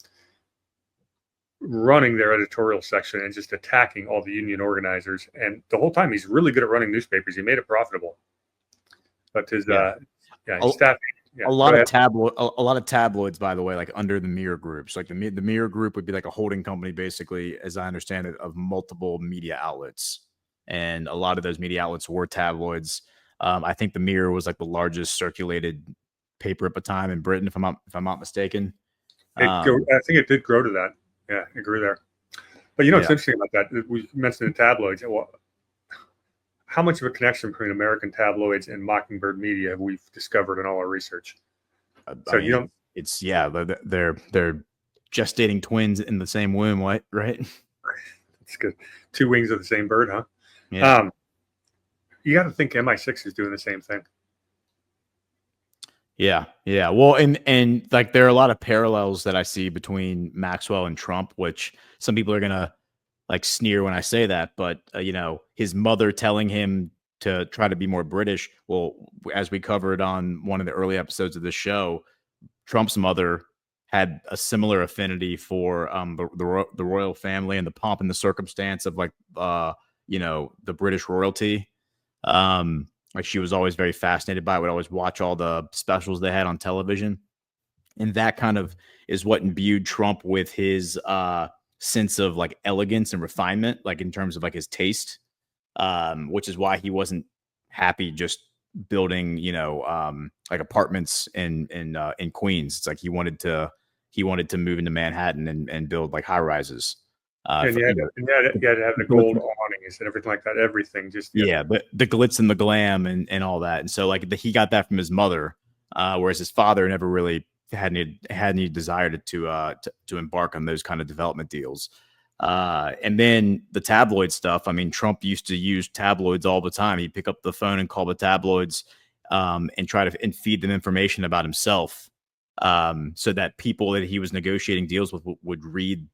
running their editorial section and just attacking all the union organizers. And the whole time, he's really good at running newspapers. He made it profitable. But his staff. Yeah, a lot of tabloids, by the way, like under the Mirror groups. Like the Mirror group would be like a holding company, basically, as I understand it, of multiple media outlets. And a lot of those media outlets were tabloids. I think the Mirror was like the largest circulated paper at the time in Britain, if I'm not mistaken. I think it did grow to that. Yeah, it grew there. But it's interesting about that. We mentioned the tabloids. Well, how much of a connection between American tabloids and Mockingbird Media have we discovered in all our research? They're gestating twins in the same womb, right? That's good. 2 wings of the same bird, huh? Yeah. You got to think MI6 is doing the same thing. Yeah. Well, and like there are a lot of parallels that I see between Maxwell and Trump, which some people are gonna like sneer when I say that, but his mother telling him to try to be more British. Well, as we covered on one of the early episodes of this show, Trump's mother had a similar affinity for the royal family and the pomp and the circumstance of the British royalty. Like she was always very fascinated by it, would always watch all the specials they had on television. And that kind of is what imbued Trump with his sense of like elegance and refinement, like in terms of like his taste, which is why he wasn't happy just building, like apartments in Queens. It's like he wanted to move into Manhattan and build like high rises. And you had to have the gold awnings and everything like that. Everything just but the glitz and the glam and all that. And so like he got that from his mother, whereas his father never really had any desire to embark on those kind of development deals. And then the tabloid stuff. I mean, Trump used to use tabloids all the time. He'd pick up the phone and call the tabloids and try to feed them information about himself, so that people that he was negotiating deals with would read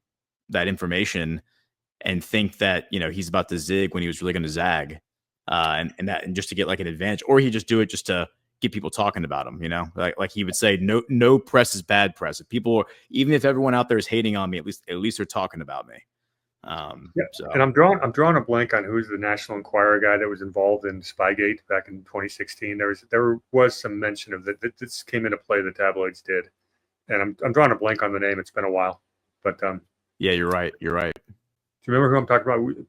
that information and think that he's about to zig when he was really going to zag. and just to get like an advantage, or he just do it just to get people talking about him, like he would say, no press is bad press. If people, even if everyone out there is hating on me, at least they're talking about me. So. And I'm drawing a blank on who's the National Enquirer guy that was involved in Spygate back in 2016. There was some mention of that this came into play. The tabloids did, and I'm drawing a blank on the name. It's been a while, but yeah, you're right. Do you remember who I'm talking about?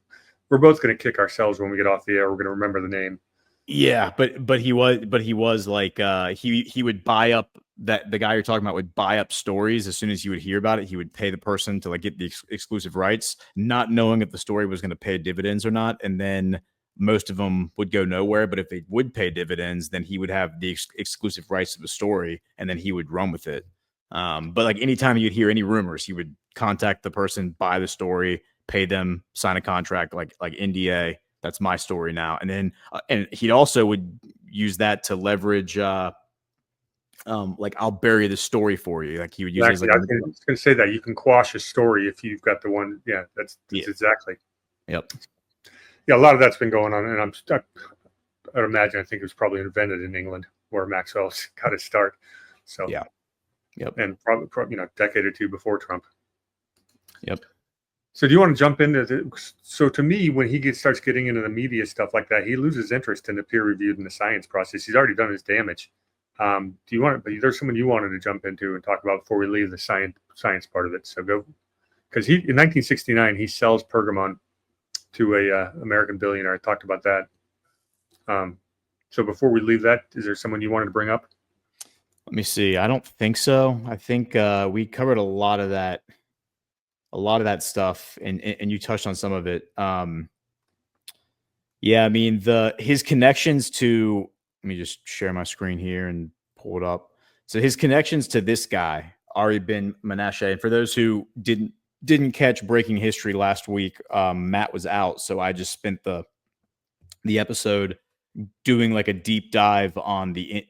We're both going to kick ourselves when we get off the air. We're going to remember the name. Yeah, but he was like he would buy up the guy you're talking about would buy up stories as soon as he would hear about it. He would pay the person to like get the exclusive rights, not knowing if the story was going to pay dividends or not. And then most of them would go nowhere. But if they would pay dividends, then he would have the exclusive rights to the story, and then he would run with it. But like anytime you'd hear any rumors, he would contact the person, buy the story, pay them, sign a contract like NDA. That's my story now. And then and he also would use that to leverage like I'll bury the story for you. Like he would use exactly. it as I was going to say that you can quash a story if you've got the one. Yeah, that's exactly. Yep. Yeah, a lot of that's been going on, and I'd imagine I think it was probably invented in England where Maxwell's got his start. So yeah. Yep. And probably a decade or two before Trump. Yep. So do you want to jump into it? So to me, when he starts getting into the media stuff like that, he loses interest in the peer reviewed and the science process. He's already done his damage. Do you want to, there's someone you wanted to jump into and talk about before we leave the science part of it. So go, because in 1969, he sells Pergamon to a American billionaire. I talked about that. So before we leave that, is there someone you wanted to bring up? Let me see. I don't think so. I think we covered a lot of that stuff, and you touched on some of it. Yeah, I mean his connections to. Let me just share my screen here and pull it up. So his connections to this guy, Ari bin Menashe. And for those who didn't catch Breaking History last week, Matt was out, so I just spent the episode doing like a deep dive on the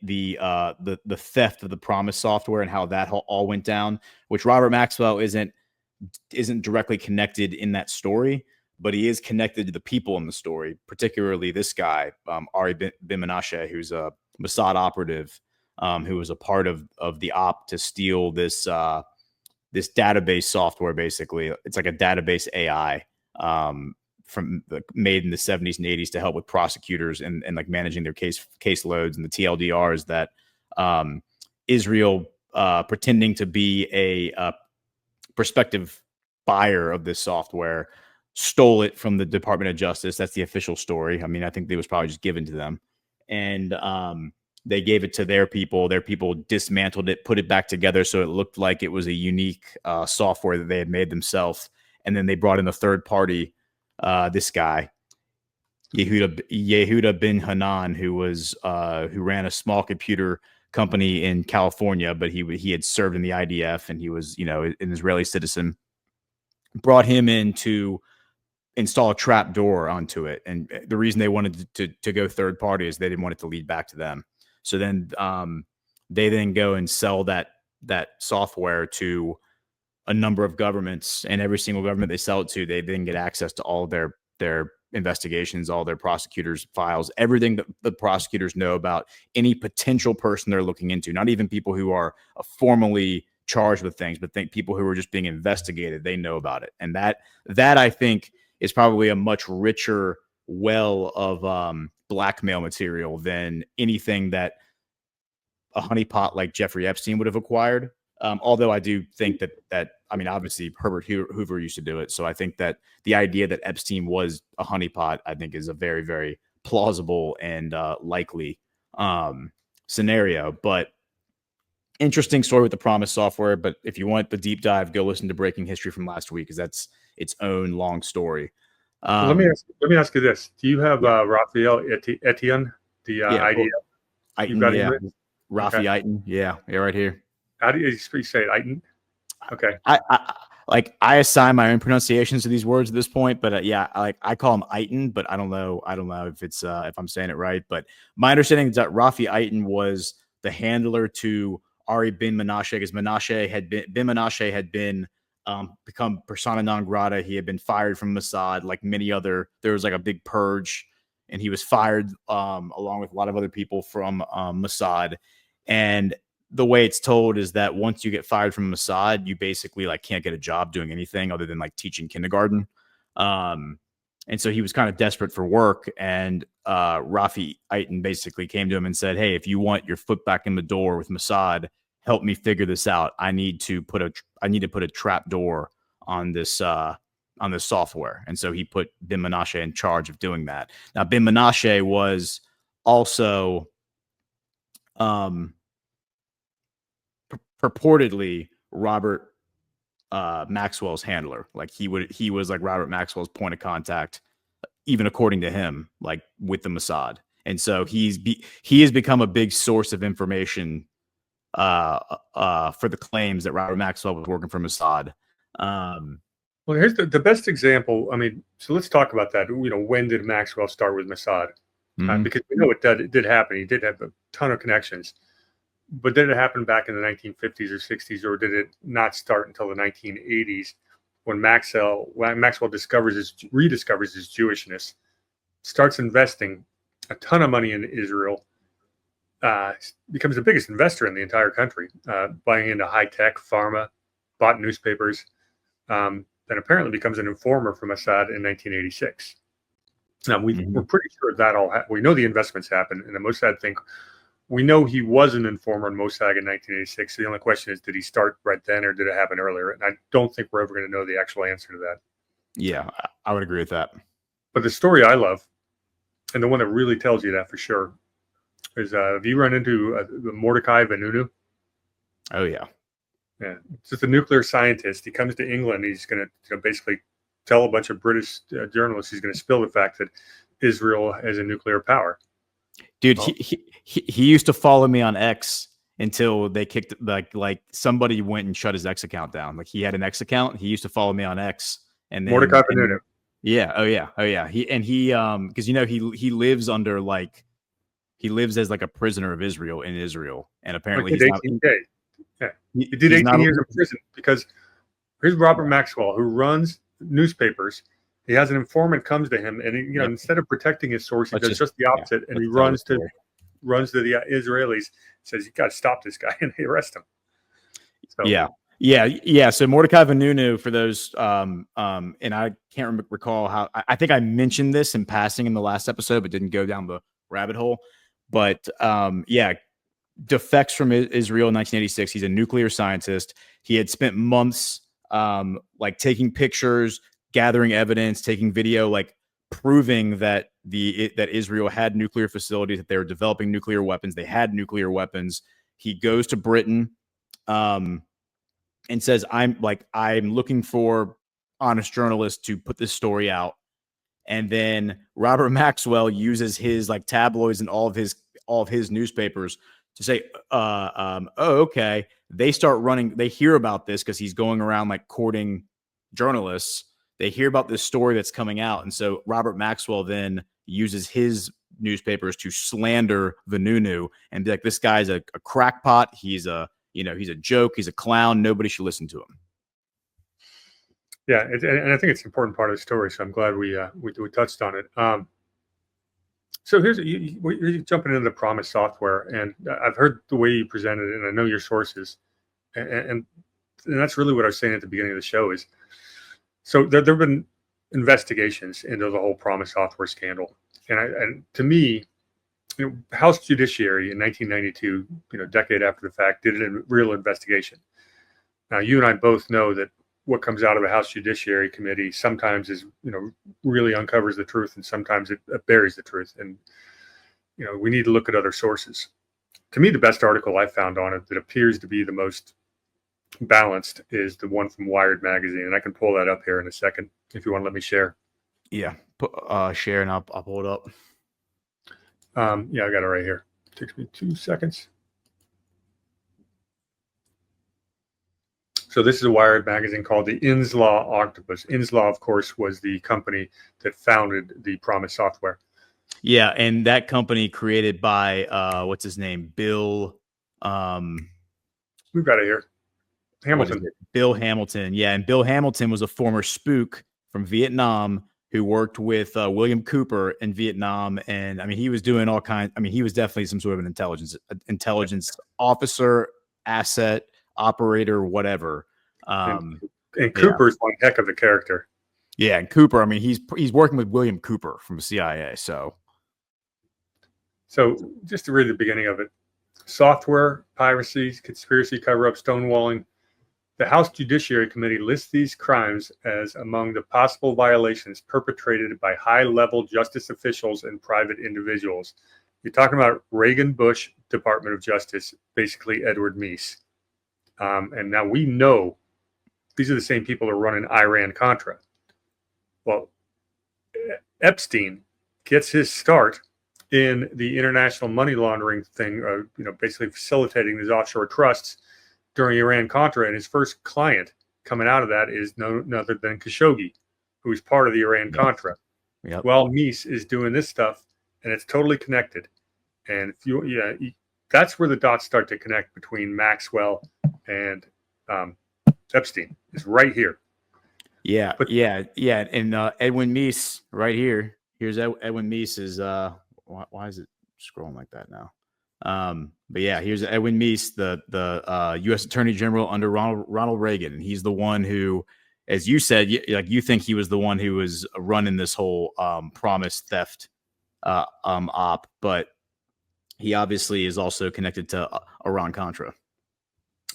theft of the Promise software and how that all went down. Which Robert Maxwell isn't directly connected in that story, but he is connected to the people in the story, particularly this guy, Ari bin Menashe, who's a Mossad operative, who was a part of the op to steal this database software. Basically, it's like a database AI made in the 70s and 80s to help with prosecutors and like managing their caseloads. And the TLDR is that Israel, pretending to be a prospective buyer of this software, stole it from the Department of Justice. That's the official story. I mean, I think it was probably just given to them, and they gave it to their people. Their people dismantled it, put it back together so it looked like it was a unique software that they had made themselves. And then they brought in a third party, this guy, Yehuda bin Hanan, who ran a small computer company in California, but he had served in the IDF, and he was, an Israeli citizen. Brought him in to install a trap door onto it, and the reason they wanted to go third party is they didn't want it to lead back to them. So then they then go and sell that software to a number of governments, and every single government they sell it to, they then get access to all their investigations, all their prosecutors' files, everything that the prosecutors know about any potential person they're looking into, not even people who are formally charged with things, but people who are just being investigated, they know about it. And that I think is probably a much richer well of blackmail material than anything that a honeypot like Jeffrey Epstein would have acquired. Although I do think that I mean, obviously Herbert Hoover used to do it. So I think that the idea that Epstein was a honeypot, I think, is a very, very plausible and likely scenario. But interesting story with the Promise software. But if you want the deep dive, go listen to Breaking History from last week, because that's its own long story. Let me ask you this: do you have Raphael Etienne, the idea? Rafi Eitan, yeah, right here. How do you say it? Eitan? Okay. I assign my own pronunciations to these words at this point, but I call him Eitan, but I don't know if it's if I'm saying it right. But my understanding is that Rafi Eitan was the handler to Ari bin Menashe, because bin Menashe had been become persona non grata. He had been fired from Mossad, like many other. There was like a big purge and he was fired along with a lot of other people from Mossad. And the way it's told is that once you get fired from Mossad, you basically like can't get a job doing anything other than like teaching kindergarten. And so he was kind of desperate for work, and Rafi Eitan basically came to him and said, "Hey, if you want your foot back in the door with Mossad, help me figure this out. I need to put a trap door on this software." And so he put Ben Menashe in charge of doing that. Now, Ben Menashe was also purportedly Robert Maxwell's handler. Like he was like Robert Maxwell's point of contact, even according to him, like with the Mossad. And so he has become a big source of information for the claims that Robert Maxwell was working for Mossad. Well, here's the best example. I mean, so let's talk about that. You know, when did Maxwell start with Mossad? Because we know it did happen. He did have a ton of connections. But did it happen back in the 1950s or 60s, or did it not start until the 1980s when Maxwell rediscovers his Jewishness, starts investing a ton of money in Israel, becomes the biggest investor in the entire country, buying into high tech, pharma, bought newspapers, then apparently becomes an informer for Mossad in 1986. Now we're pretty sure that we know the investments happened, and the Mossad think. We know he was an informer in Mossad in 1986. So the only question is, did he start right then or did it happen earlier? And I don't think we're ever going to know the actual answer to that. Yeah, I would agree with that. But the story I love, and the one that really tells you that for sure, is have you run into Mordecai Vanunu? Oh, yeah. Yeah. It's just a nuclear scientist. He comes to England. He's going to basically tell a bunch of British journalists, he's going to spill the fact that Israel has a nuclear power. Dude, he used to follow me on X until they kicked like somebody went and shut his X account down. Like he had an X account. He used to follow me on X, and then Mordecai Vanunu. Yeah. Oh yeah. He because you know he lives under he lives as like a prisoner of Israel in Israel, and apparently he did 18 days. Yeah, he did 18 years in prison because here's Robert Maxwell, who runs newspapers. He has an informant comes to him, and he, instead of protecting his source, he does just the opposite, and he runs to the Israelis, says, "You got to stop this guy," and they arrest him. So, yeah. So Mordecai Vanunu, for those, and I can't recall how. I think I mentioned this in passing in the last episode, but didn't go down the rabbit hole. But defects from Israel in 1986. He's a nuclear scientist. He had spent months like taking pictures, gathering evidence, taking video, like proving that that Israel had nuclear facilities, that they were developing nuclear weapons. They had nuclear weapons. He goes to Britain and says, I'm looking for honest journalists to put this story out. And then Robert Maxwell uses his like tabloids and all of his newspapers to say, oh, okay. They hear about this because he's going around like courting journalists. They hear about this story that's coming out. And so Robert Maxwell then uses his newspapers to slander Vanunu and be like, this guy's a crackpot. He's a joke. He's a clown. Nobody should listen to him. Yeah. And I think it's an important part of the story. So I'm glad we touched on it. So here's you're jumping into the Promise software, and I've heard the way you presented it, and I know your sources, and that's really what I was saying at the beginning of the show is, so there have been investigations into the whole Promise software scandal, and to me, House Judiciary in 1992, a decade after the fact, did a real investigation. Now, you and I both know that what comes out of the House Judiciary Committee sometimes is, really uncovers the truth, and sometimes it buries the truth. And, we need to look at other sources. To me, the best article I found on it that appears to be the most balanced is the one from Wired magazine. And I can pull that up here in a second if you want to let me share. Yeah. Share and I'll pull it up. Yeah, I got it right here. It takes me 2 seconds. So this is a Wired magazine called the Inslaw Octopus. Inslaw, of course, was the company that founded the Promise software. Yeah, and that company created by what's his name? Bill. We've got it here. Hamilton. Bill Hamilton. Yeah, and Bill Hamilton was a former spook from Vietnam who worked with William Cooper in Vietnam, and I mean, he was doing all kinds. I mean, he was definitely some sort of an intelligence officer, asset operator, whatever. And Cooper's one heck of a character. Yeah, and Cooper. I mean, he's working with William Cooper from the CIA. So just to read the beginning of it: software piracy, conspiracy cover-up, stonewalling. The House Judiciary Committee lists these crimes as among the possible violations perpetrated by high-level justice officials and private individuals. You're talking about Reagan-Bush Department of Justice, basically Edward Meese. And now we know these are the same people that are running Iran-Contra. Well, Epstein gets his start in the international money laundering thing, basically facilitating these offshore trusts during Iran-Contra, and his first client coming out of that is none other than Khashoggi, who is part of the Iran-Contra. Yep. Well, Meese is doing this stuff, and it's totally connected. And that's where the dots start to connect between Maxwell and Epstein. Is right here. Yeah, and Edwin Meese right here. Here's Edwin Meese is why is it scrolling like that now? But yeah, here's Edwin Meese, the U.S. Attorney General under Ronald Reagan, and he's the one who, as you said, you think he was the one who was running this whole promise theft op, but he obviously is also connected to Iran-Contra.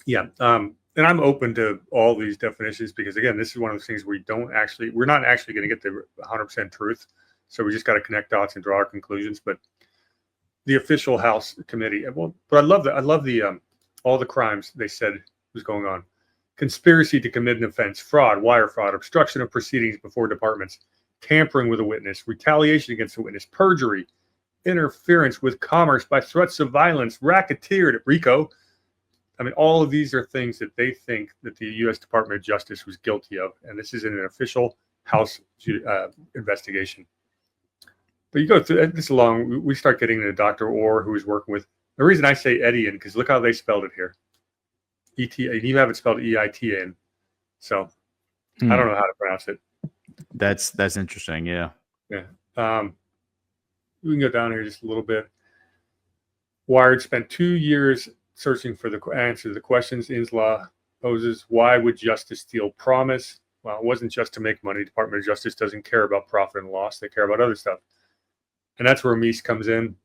Yeah, and I'm open to all these definitions because again, this is one of those things we're not actually going to get the 100% truth, so we just got to connect dots and draw our conclusions, but. The official House committee. Well, but I love that. I love the all the crimes they said was going on: conspiracy to commit an offense, fraud, wire fraud, obstruction of proceedings before departments, tampering with a witness, retaliation against a witness, perjury, interference with commerce by threats of violence, racketeer, RICO. I mean, all of these are things that they think that the U.S. Department of Justice was guilty of, and this is in an official House investigation. But you go through this along, we start getting to Dr. Orr, who he's working with. The reason I say Edian, because look how they spelled it here. E-T-A, and you have it spelled E-I-T-A-N. So I don't know how to pronounce it. That's interesting, yeah. Yeah. We can go down here just a little bit. Wired spent 2 years searching for the answer to the questions Inslaw poses. Why would justice steal promise? Well, it wasn't just to make money. Department of Justice doesn't care about profit and loss. They care about other stuff. And that's where Meese comes in.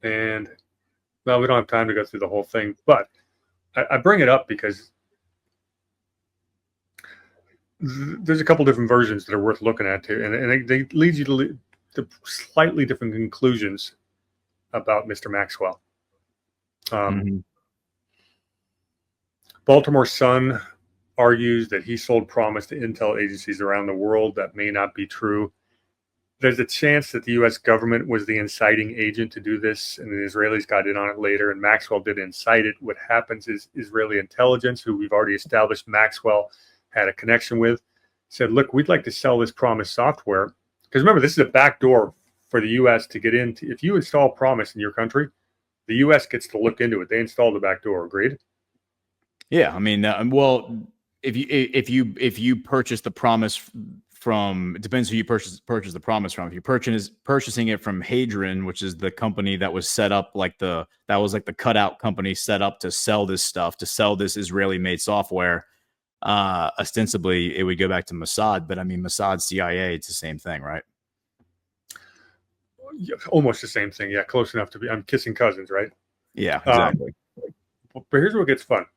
And, well, we don't have time to go through the whole thing. But I bring it up because there's a couple different versions that are worth looking at too. And they lead you to slightly different conclusions about Mr. Maxwell. Baltimore Sun argues that he sold promise to intel agencies around the world. That may not be true. There's a chance that the U.S. government was the inciting agent to do this, and the Israelis got in on it later, and Maxwell did incite it. What happens is Israeli intelligence, who we've already established Maxwell had a connection with, said, look, we'd like to sell this Promise software. Because remember, this is a backdoor for the U.S. to get into. If you install Promise in your country, the U.S. gets to look into it. They installed the backdoor. Agreed? Yeah, I mean, well, if you purchase the Promise from, it depends who you purchase the Promise from. If you're purchasing it from Hadron, which is the company that was set up that was like the cutout company set up to sell this stuff, to sell this Israeli-made software. Ostensibly, it would go back to Mossad, but I mean, Mossad, CIA, it's the same thing, right? Yeah, almost the same thing. Yeah, close enough to be. I'm kissing cousins, right? Yeah, exactly. But here's what gets fun.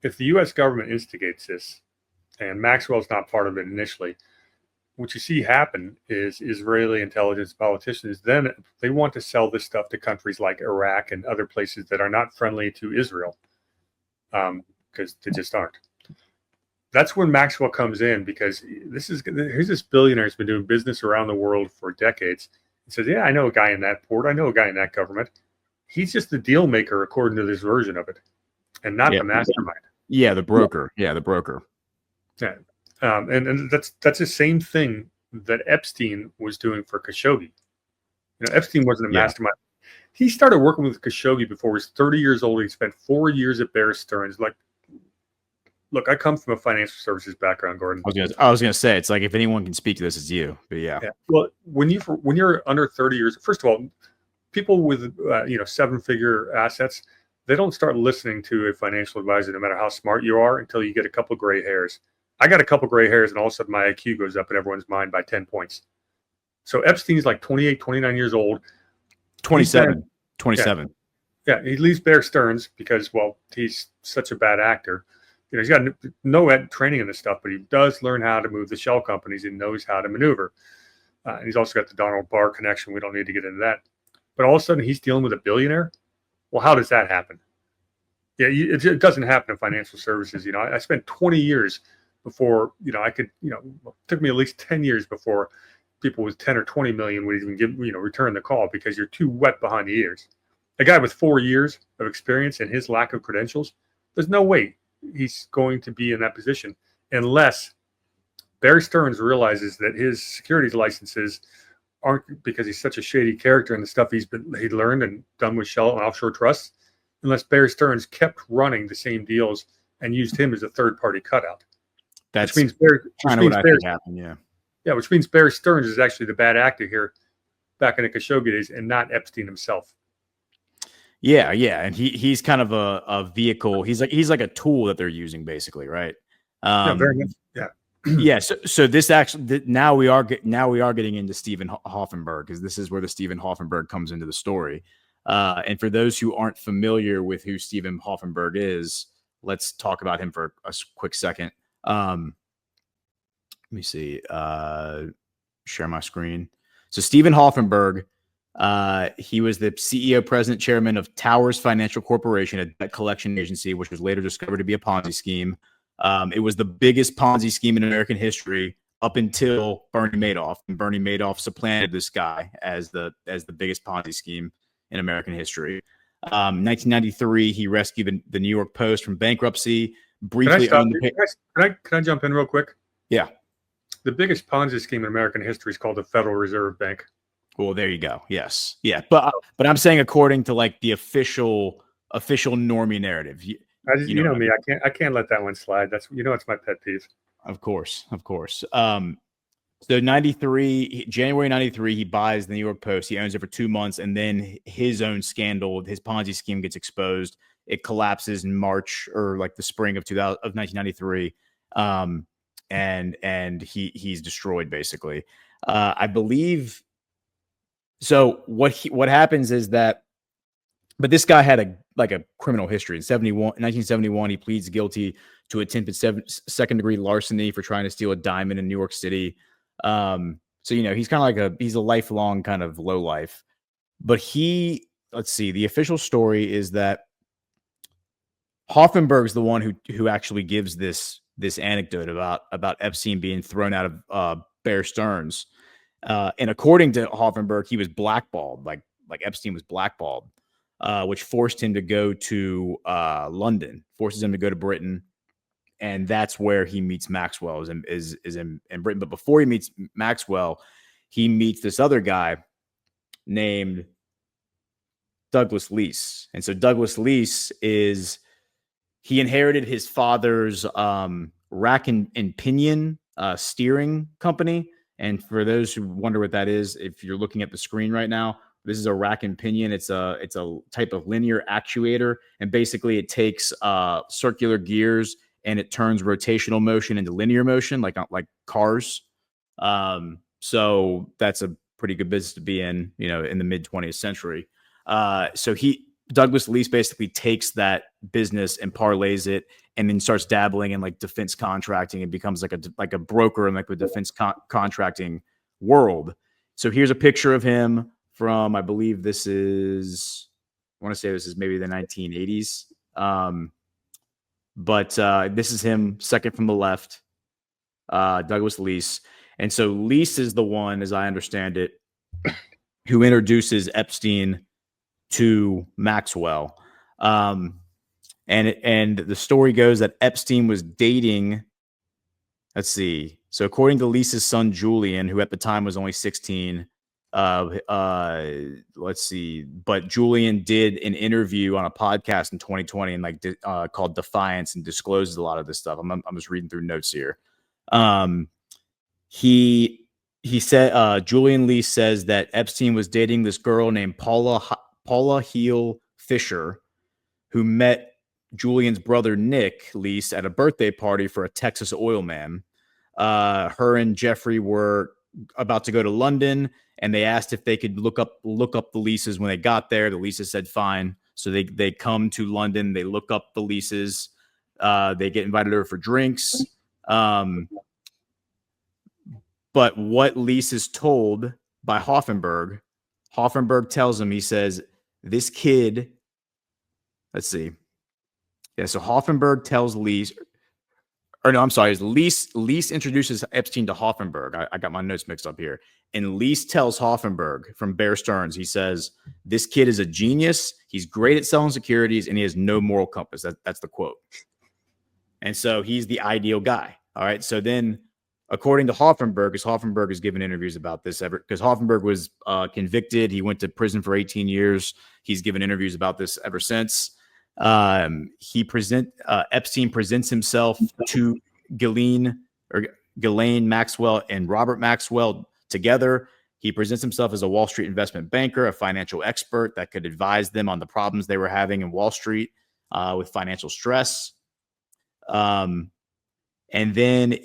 If the U.S. government instigates this, and Maxwell's not part of it initially, what you see happen is Israeli intelligence politicians, then they want to sell this stuff to countries like Iraq and other places that are not friendly to Israel, because they just aren't. That's when Maxwell comes in, because here's this billionaire who's been doing business around the world for decades. He says, yeah, I know a guy in that port. I know a guy in that government. He's just the deal maker according to this version of it, and not the mastermind. Yeah, the broker. Yeah, the broker. Yeah, and that's the same thing that Epstein was doing for Khashoggi. Epstein wasn't a mastermind. He started working with Khashoggi before he was 30 years old. He spent 4 years at Bear Stearns. Like look, I come from a financial services background, Gordon. I was gonna say, it's like if anyone can speak to this, it's you. But yeah. Well, when you're under 30 years, first of all, people with 7-figure assets, they don't start listening to a financial advisor, no matter how smart you are, until you get a couple gray hairs. I got a couple gray hairs, and all of a sudden my IQ goes up in everyone's mind by 10 points. So Epstein's like 28, 29 years old. 27. Yeah, he leaves Bear Stearns because, well, he's such a bad actor. He's got no training in this stuff, but he does learn how to move the shell companies and knows how to maneuver. And he's also got the Donald Barr connection. We don't need to get into that. But all of a sudden, he's dealing with a billionaire. Well, how does that happen? Yeah, it doesn't happen in financial services. I spent 20 years before, I could, it took me at least 10 years before people with 10 or 20 million would even return the call, because you're too wet behind the ears. A guy with 4 years of experience and his lack of credentials, there's no way he's going to be in that position unless Bear Stearns realizes that his securities licenses aren't, because he's such a shady character and the stuff he'd learned and done with shell and offshore trusts, unless Bear Stearns kept running the same deals and used him as a third-party cutout. That's kind of what I think happened. Yeah, which means Bear Stearns is actually the bad actor here back in the Khashoggi days and not Epstein himself. Yeah, and he's kind of a vehicle. He's like a tool that they're using, basically, right? Very much. Yeah. Yeah. So this actually, now we are getting into Stephen Hoffenberg, because this is where the Stephen Hoffenberg comes into the story. And for those who aren't familiar with who Stephen Hoffenberg is, let's talk about him for a quick second. Let me see. Share my screen. So Stephen Hoffenberg. He was the CEO, president, chairman of Towers Financial Corporation, a debt collection agency, which was later discovered to be a Ponzi scheme. It was the biggest Ponzi scheme in American history up until Bernie Madoff, and Bernie Madoff supplanted this guy as the biggest Ponzi scheme in American history. 1993, he rescued the New York Post from bankruptcy. Briefly owned the Can I jump in real quick? Yeah. The biggest Ponzi scheme in American history is called the Federal Reserve Bank. Well, there you go. Yes. Yeah. But I'm saying according to like the official normie narrative. You know me. I can't let that one slide. It's my pet peeve. Of course. So January 93, he buys the New York Post. He owns it for 2 months, and then his own scandal, his Ponzi scheme, gets exposed. It collapses in March, or like the spring of 1993. And he's destroyed, basically. I believe. So what happens is that, but this guy had a criminal history. In 1971, he pleads guilty to attempted second-degree larceny for trying to steal a diamond in New York City. So he's kind of he's a lifelong kind of low life. But let's see, the official story is that Hoffenberg's the one who actually gives this anecdote about Epstein being thrown out of Bear Stearns. And according to Hoffenberg, he was blackballed, like Epstein was blackballed, which forced him to go to London, forces him to go to Britain. And that's where he meets Maxwell, is in Britain. But before he meets Maxwell, he meets this other guy named Douglas Leese. And so Douglas Leese he inherited his father's rack and pinion steering company. And for those who wonder what that is, if you're looking at the screen right now, this is a rack and pinion. It's a type of linear actuator, and basically it takes circular gears and it turns rotational motion into linear motion, like cars. So that's a pretty good business to be in, in the mid 20th century. So Douglas Leese basically takes that business and parlays it, and then starts dabbling in like defense contracting and becomes like a broker in like the defense contracting world. So here's a picture of him from, I believe this is maybe the 1980s. But this is him second from the left, Douglas Leese. And so Leese is the one, as I understand it, who introduces Epstein to Maxwell. And the story goes that Epstein was dating, let's see. So according to Leese's son, Julian, who at the time was only 16, Let's see. But Julian did an interview on a podcast in 2020 and called Defiance, and discloses a lot of this stuff. I'm just reading through notes here. He said Julian Lee says that Epstein was dating this girl named Paula Heel Fisher, who met Julian's brother Nick Lease at a birthday party for a Texas oil man. Her and Jeffrey were about to go to London, and they asked if they could look up the leases. When they got there, the leases said fine. So they come to London, they look up the leases, they get invited over for drinks. But what Lease is told by Hoffenberg tells him, he says, this kid, let's see. Yeah, so Hoffenberg tells Lease, or no, I'm sorry, Lease introduces Epstein to Hoffenberg. I got my notes mixed up here. And Lease tells Hoffenberg from Bear Stearns, he says, this kid is a genius. He's great at selling securities, and he has no moral compass. That's the quote. And so he's the ideal guy. All right. So then, according to Hoffenberg, because Hoffenberg has given interviews about this, because Hoffenberg was convicted. He went to prison for 18 years. He's given interviews about this ever since. Epstein presents himself to Ghislaine Maxwell and Robert Maxwell together. He presents himself as a Wall Street investment banker, a financial expert that could advise them on the problems they were having in Wall Street with financial stress. But Epstein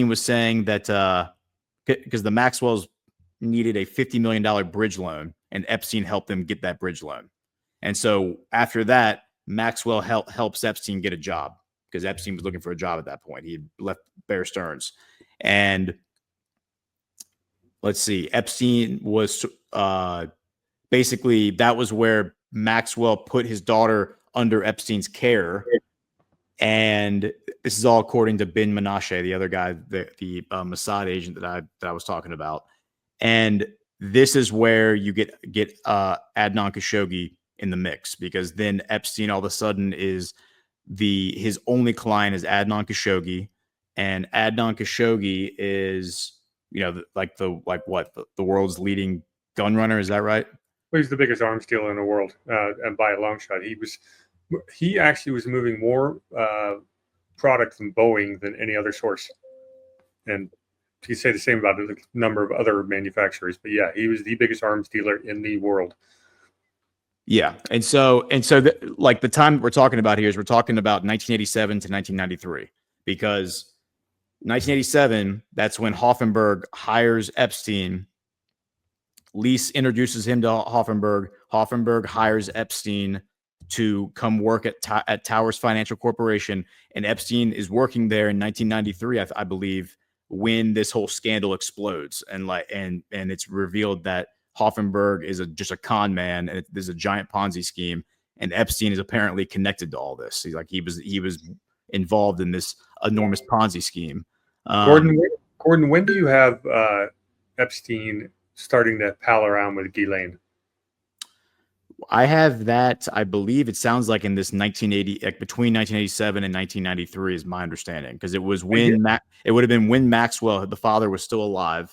was saying that because the Maxwells needed a $50 million bridge loan, and Epstein helped them get that bridge loan. And so after that, Maxwell helps Epstein get a job, because Epstein was looking for a job at that point. He had left Bear Stearns. And let's see, Epstein was basically, that was where Maxwell put his daughter under Epstein's care. And this is all according to Ben Menashe, the other guy, the Mossad agent that I was talking about. And this is where you get Adnan Khashoggi in the mix, because then Epstein all of a sudden is his only client is Adnan Khashoggi, and Adnan Khashoggi is the world's leading gun runner. Is that right? Well, he's the biggest arms dealer in the world, and by a long shot. He actually was moving more product from Boeing than any other source, and you could say the same about a number of other manufacturers. But yeah, he was the biggest arms dealer in the world. Yeah. And so the time we're talking about here is we're talking about 1987 to 1993, because 1987, that's when Hoffenberg hires Epstein. Lease introduces him to Hoffenberg. Hoffenberg hires Epstein to come work at Towers Financial Corporation. And Epstein is working there in 1993, I believe, when this whole scandal explodes. And it's revealed that Hoffenberg is just a con man, and there's a giant Ponzi scheme, and Epstein is apparently connected to all this. He was involved in this enormous Ponzi scheme. Gordon, when do you have Epstein starting to pal around with Ghislaine? I have that. I believe it sounds like in this 1980, between 1987 and 1993 is my understanding, because it was when it would have been when Maxwell, the father, was still alive.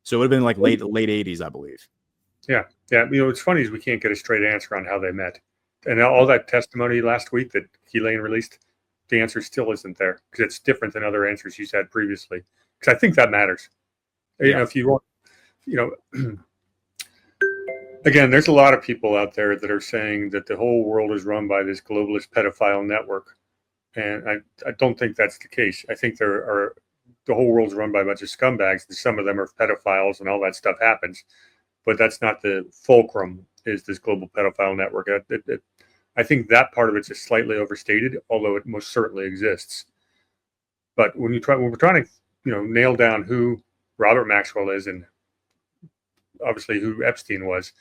So it would have been like late 80s, I believe. Yeah. What's funny is we can't get a straight answer on how they met, and all that testimony last week that Ghislaine released, the answer still isn't there, because it's different than other answers she's had previously. Because I think that matters. Yeah. If you want, again, there's a lot of people out there that are saying that the whole world is run by this globalist pedophile network, and I don't think that's the case. I think the whole world's run by a bunch of scumbags, and some of them are pedophiles, and all that stuff happens. But that's not the fulcrum, is this global pedophile network. I think that part of it's just slightly overstated, although it most certainly exists. But when we're trying to nail down who Robert Maxwell is, and obviously who Epstein was,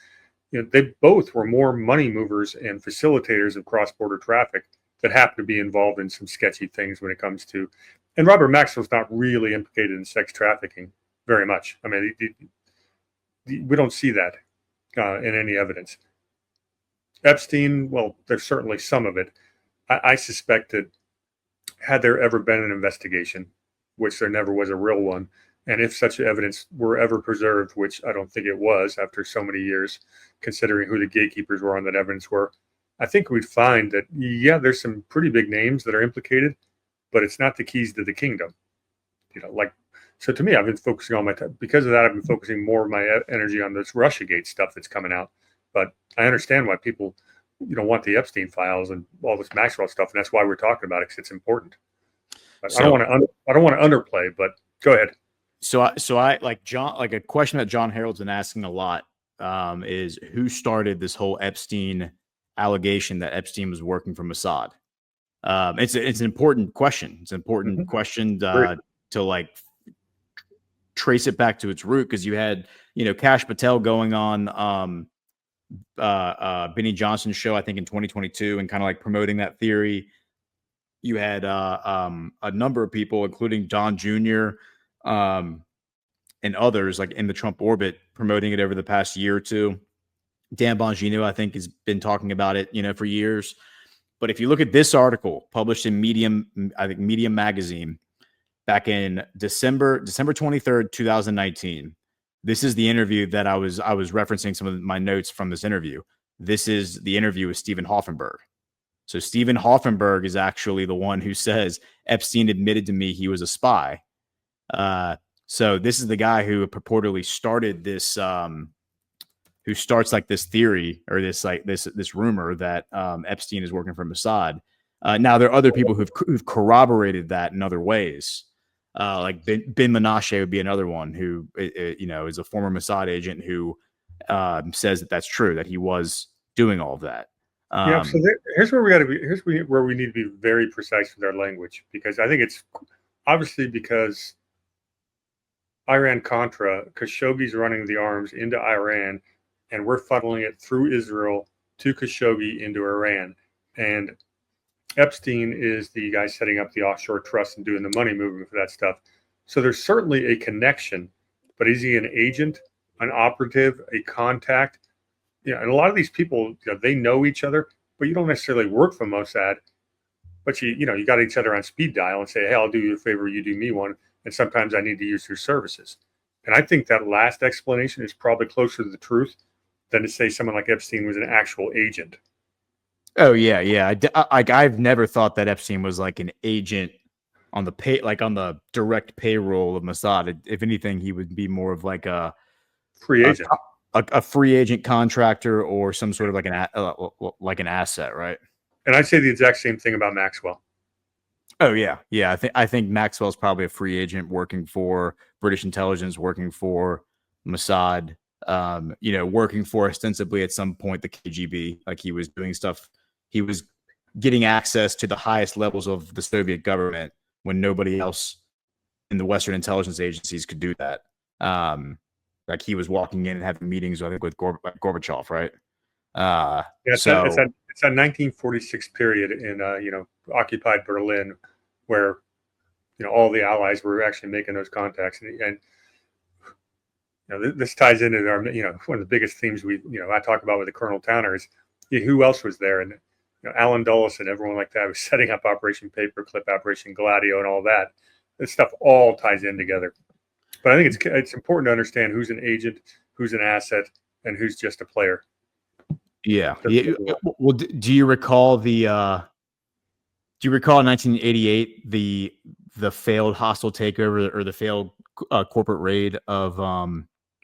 they both were more money movers and facilitators of cross-border traffic that happen to be involved in some sketchy things when it comes to. And Robert Maxwell's not really implicated in sex trafficking very much. I mean, we don't see that in any evidence. Epstein, well, there's certainly some of it. I suspect that had there ever been an investigation, which there never was a real one, And if such evidence were ever preserved, which I don't think it was after so many years, considering who the gatekeepers were on that evidence were, I think we'd find that, yeah, there's some pretty big names that are implicated, but it's not the keys to the kingdom. So to me, I've been focusing on because of that, I've been focusing more of my energy on this Russiagate stuff that's coming out. But I understand why people, want the Epstein files and all this Maxwell stuff, and that's why we're talking about it, because it's important. But I don't want to underplay, but go ahead. So I like John, like a question that John Harold's been asking a lot is who started this whole Epstein allegation that Epstein was working for Mossad? It's an important question. It's an important question to like trace it back to its root, because you had Kash Patel going on Benny Johnson's show, I think in 2022, and kind of like promoting that theory. You had a number of people, including Don Jr. And others like in the Trump orbit, promoting it over the past year or two. Dan Bongino, I think, has been talking about it, for years. But if you look at this article published in Medium magazine back in December 23rd, 2019, this is the interview that I was referencing some of my notes from this interview. This is the interview with Stephen Hoffenberg. So Stephen Hoffenberg is actually the one who says Epstein admitted to me he was a spy. So this is the guy who purportedly started this, who starts like this theory or this rumor that Epstein is working for Mossad. Now there are other people who've corroborated that in other ways. Like Ben Menashe would be another one who, is a former Mossad agent who says that that's true, that he was doing all of that. So here's where we got to be. Here's where we need to be very precise with our language, because I think it's obviously because Iran-Contra, Khashoggi's running the arms into Iran, and we're funneling it through Israel to Khashoggi into Iran. And Epstein is the guy setting up the offshore trust and doing the money movement for that stuff. So there's certainly a connection, but is he an agent, an operative, a contact? And a lot of these people, they know each other, but you don't necessarily work for Mossad. But you got each other on speed dial and say, hey, I'll do you a favor, you do me one. And sometimes I need to use your services. And I think that last explanation is probably closer to the truth than to say someone like Epstein was an actual agent. Oh yeah. I've never thought that Epstein was like an agent on the direct payroll of Mossad. If anything, he would be more of like a free agent, a free agent contractor, or some sort of like an asset, right? And I'd say the exact same thing about Maxwell. Oh yeah. I think Maxwell's probably a free agent working for British intelligence, working for Mossad, working for ostensibly at some point the KGB. Like he was doing stuff. He was getting access to the highest levels of the Soviet government when nobody else in the Western intelligence agencies could do that. Like he was walking in and having meetings, I think, with Gorbachev, right? It's that 1946 period in occupied Berlin, where all the allies were actually making those contacts, and this ties into our one of the biggest themes I talk about with the Colonel Towner is who else was there, and Alan Dulles and everyone like that was setting up Operation Paperclip, Operation Gladio, and all that. This stuff all ties in together. But I think it's important to understand who's an agent, who's an asset, and who's just a player. Yeah. Well, do you recall in 1988 the failed hostile takeover or the failed corporate raid of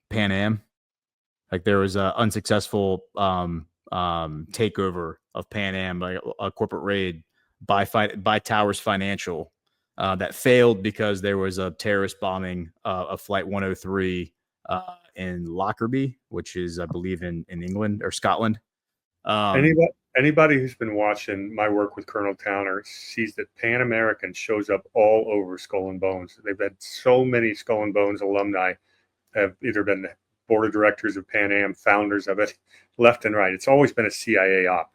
Pan Am? Like there was an unsuccessful takeover of Pan Am, like a corporate raid by Towers Financial that failed because there was a terrorist bombing of Flight 103 in Lockerbie, which is, I believe, in England or Scotland. Anybody who's been watching my work with Colonel Towner sees that Pan American shows up all over Skull and Bones. They've had so many Skull and Bones alumni have either been board of directors of Pan Am, founders of it, left and right. It's always been a CIA op.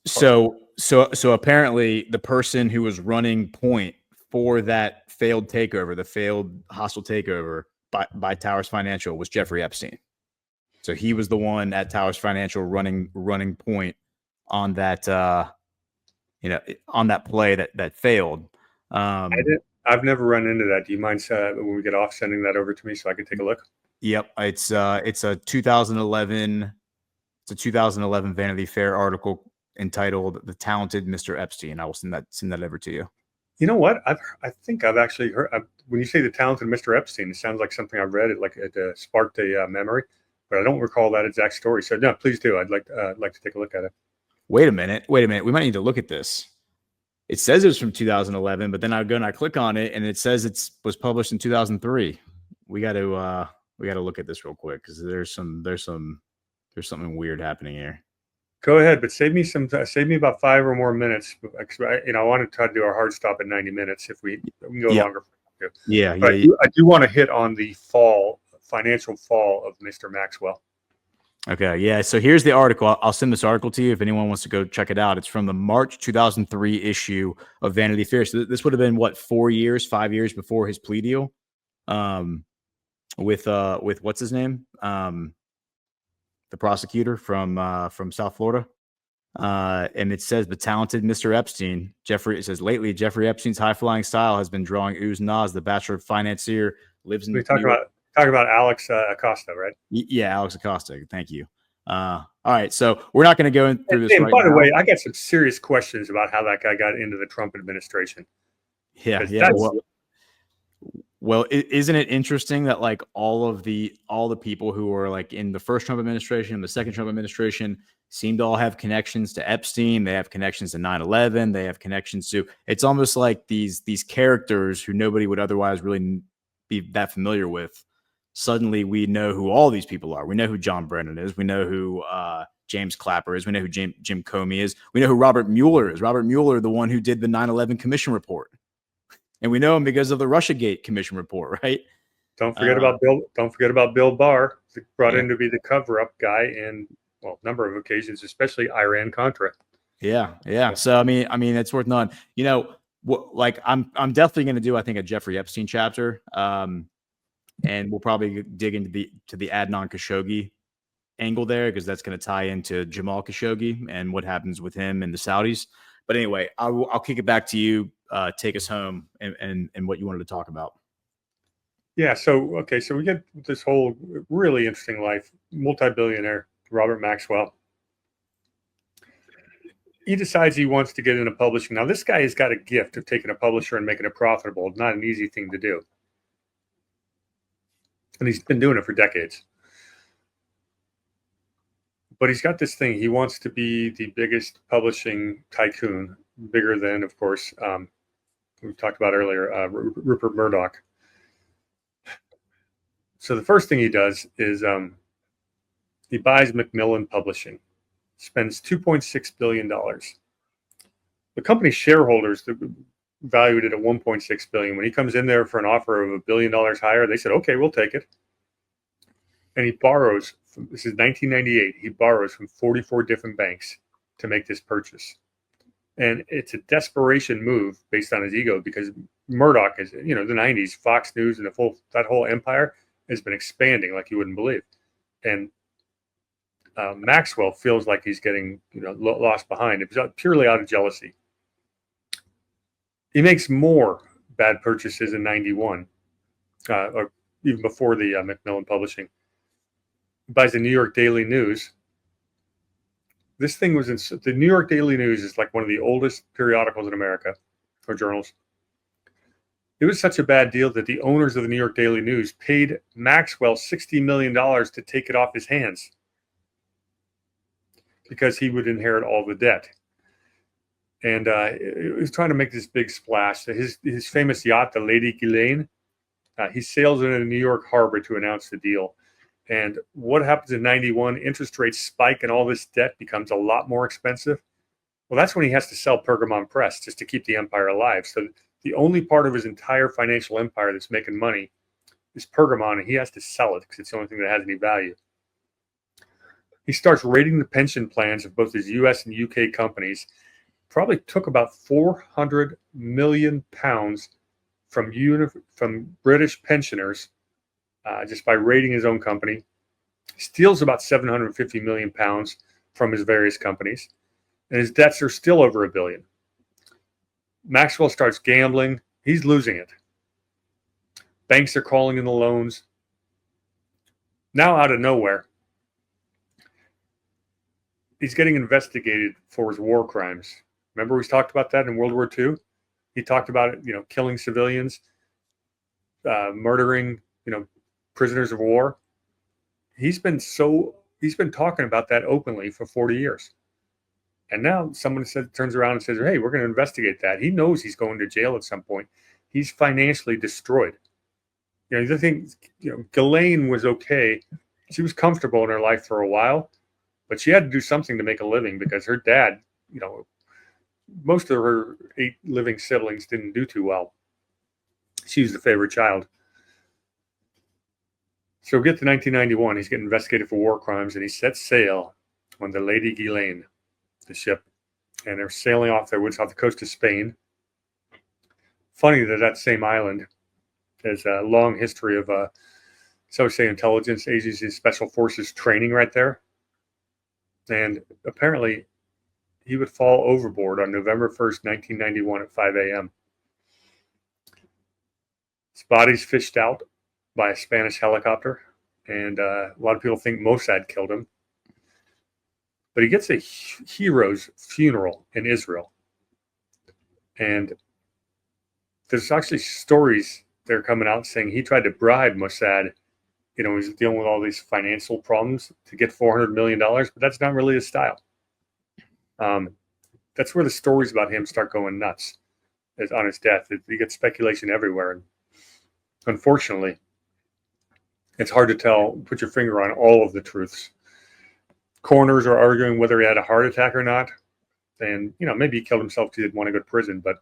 So apparently the person who was running point for that failed takeover, the failed hostile takeover by Towers Financial, was Jeffrey Epstein. So he was the one at Towers Financial running point on that on that play that failed. I I've never run into that. Do you mind when we get off sending that over to me so I can take a look? Yep, it's a 2011 Vanity Fair article entitled "The Talented Mr. Epstein." I will send that over to you. You know what? I think I've actually heard when you say the talented Mr. Epstein, it sounds like something I've read. It sparked a memory, but I don't recall that exact story. So no, please do. I'd like to take a look at it. Wait a minute. We might need to look at this. It says it was from 2011, but then I go and I click on it, and it says it was published in 2003. We got to look at this real quick because there's something weird happening here. Go ahead, but save me about 5 or more minutes. I want to try to do our hard stop at 90 minutes if we can go longer. Yeah, but I do want to hit on the financial fall of Mr. Maxwell. Okay, yeah. So here's the article. I'll send this article to you if anyone wants to go check it out. It's from the March 2003 issue of Vanity Fair. So this would have been 5 years before his plea deal, with what's his name, the prosecutor from South Florida, and it says the talented Mr. Epstein. It says lately Jeffrey Epstein's high flying style has been drawing oohs and ahs. The bachelor financier lives in. We talk about Alex Acosta, right? Yeah, Alex Acosta. Thank you. All right, so we're not going to go through this. And by the way, I got some serious questions about how that guy got into the Trump administration. Yeah. Well, isn't it interesting that like all the people who were like in the first Trump administration and the second Trump administration seem to all have connections to Epstein. They have connections to 9/11. They have connections to. It's almost like these characters who nobody would otherwise really be that familiar with. Suddenly, we know who all these people are. We know who John Brennan is. We know who James Clapper is. We know who Jim Comey is. We know who Robert Mueller is. Robert Mueller, the one who did the 9/11 Commission report. And we know him because of the Russiagate Commission report, right? Don't forget about Bill. Don't forget about Bill Barr, brought in to be the cover-up guy in a number of occasions, especially Iran-Contra. Yeah. So I mean, it's worth knowing. I'm definitely going to do, I think, a Jeffrey Epstein chapter, and we'll probably dig into the Adnan Khashoggi angle there because that's going to tie into Jamal Khashoggi and what happens with him and the Saudis. But anyway, I'll kick it back to you. Take us home and what you wanted to talk about. Yeah. So we get this whole really interesting life, multi-billionaire Robert Maxwell. He decides he wants to get into publishing. Now, this guy has got a gift of taking a publisher and making it profitable. It's not an easy thing to do. And he's been doing it for decades. But he's got this thing. He wants to be the biggest publishing tycoon, bigger than, of course, we talked about earlier, Rupert Murdoch. So the first thing he does is he buys Macmillan Publishing, spends $2.6 billion. The company's shareholders valued it at $1.6 billion. When he comes in there for an offer of $1 billion higher, they said, okay, we'll take it. And he borrows, this is 1998, he borrows from 44 different banks to make this purchase. And it's a desperation move based on his ego because Murdoch is, the 90s, Fox News and that whole empire has been expanding like you wouldn't believe. And Maxwell feels like he's getting lost behind. It was purely out of jealousy. He makes more bad purchases in 91, or even before the Macmillan Publishing. He buys the New York Daily News. This thing was in the New York Daily News is like one of the oldest periodicals in America, or journals. It was such a bad deal that the owners of the New York Daily News paid Maxwell $60 million to take it off his hands because he would inherit all the debt. And he was trying to make this big splash. His famous yacht, the Lady Ghislaine, he sails into New York Harbor to announce the deal. And what happens in 91? Interest rates spike and all this debt becomes a lot more expensive. Well, that's when he has to sell Pergamon Press just to keep the empire alive. So the only part of his entire financial empire that's making money is Pergamon, and he has to sell it because it's the only thing that has any value. He starts raiding the pension plans of both his U.S. and U.K. companies. Probably took about 400 million pounds from British pensioners just by raiding his own company. Steals about 750 million pounds from his various companies. And his debts are still over $1 billion. Maxwell starts gambling. He's losing it. Banks are calling in the loans. Now, out of nowhere, he's getting investigated for his war crimes. Remember, we talked about that in World War II? He talked about it, killing civilians, murdering, prisoners of war. He's been talking about that openly for 40 years. And now someone turns around and says, hey, we're going to investigate that. He knows he's going to jail at some point. He's financially destroyed. The thing, Ghislaine was okay. She was comfortable in her life for a while, but she had to do something to make a living because her dad, most of her 8 living siblings didn't do too well. She was the favorite child. So we get to 1991. He's getting investigated for war crimes, and he sets sail on the Lady Ghislaine, the ship, and they're sailing off the coast of Spain. Funny that same island has a long history of, intelligence agencies, special forces training right there. And apparently, he would fall overboard on November 1st, 1991 at 5 a.m. His body's fished out by a Spanish helicopter, and a lot of people think Mossad killed him. But he gets a hero's funeral in Israel. And there's actually stories that are coming out saying he tried to bribe Mossad. He's dealing with all these financial problems to get $400 million, but that's not really his style. That's where the stories about him start going nuts. On his death, you get speculation everywhere. And unfortunately, it's hard to put your finger on all of the truths. Coroners are arguing whether he had a heart attack or not. And, maybe he killed himself because he didn't want to go to prison. But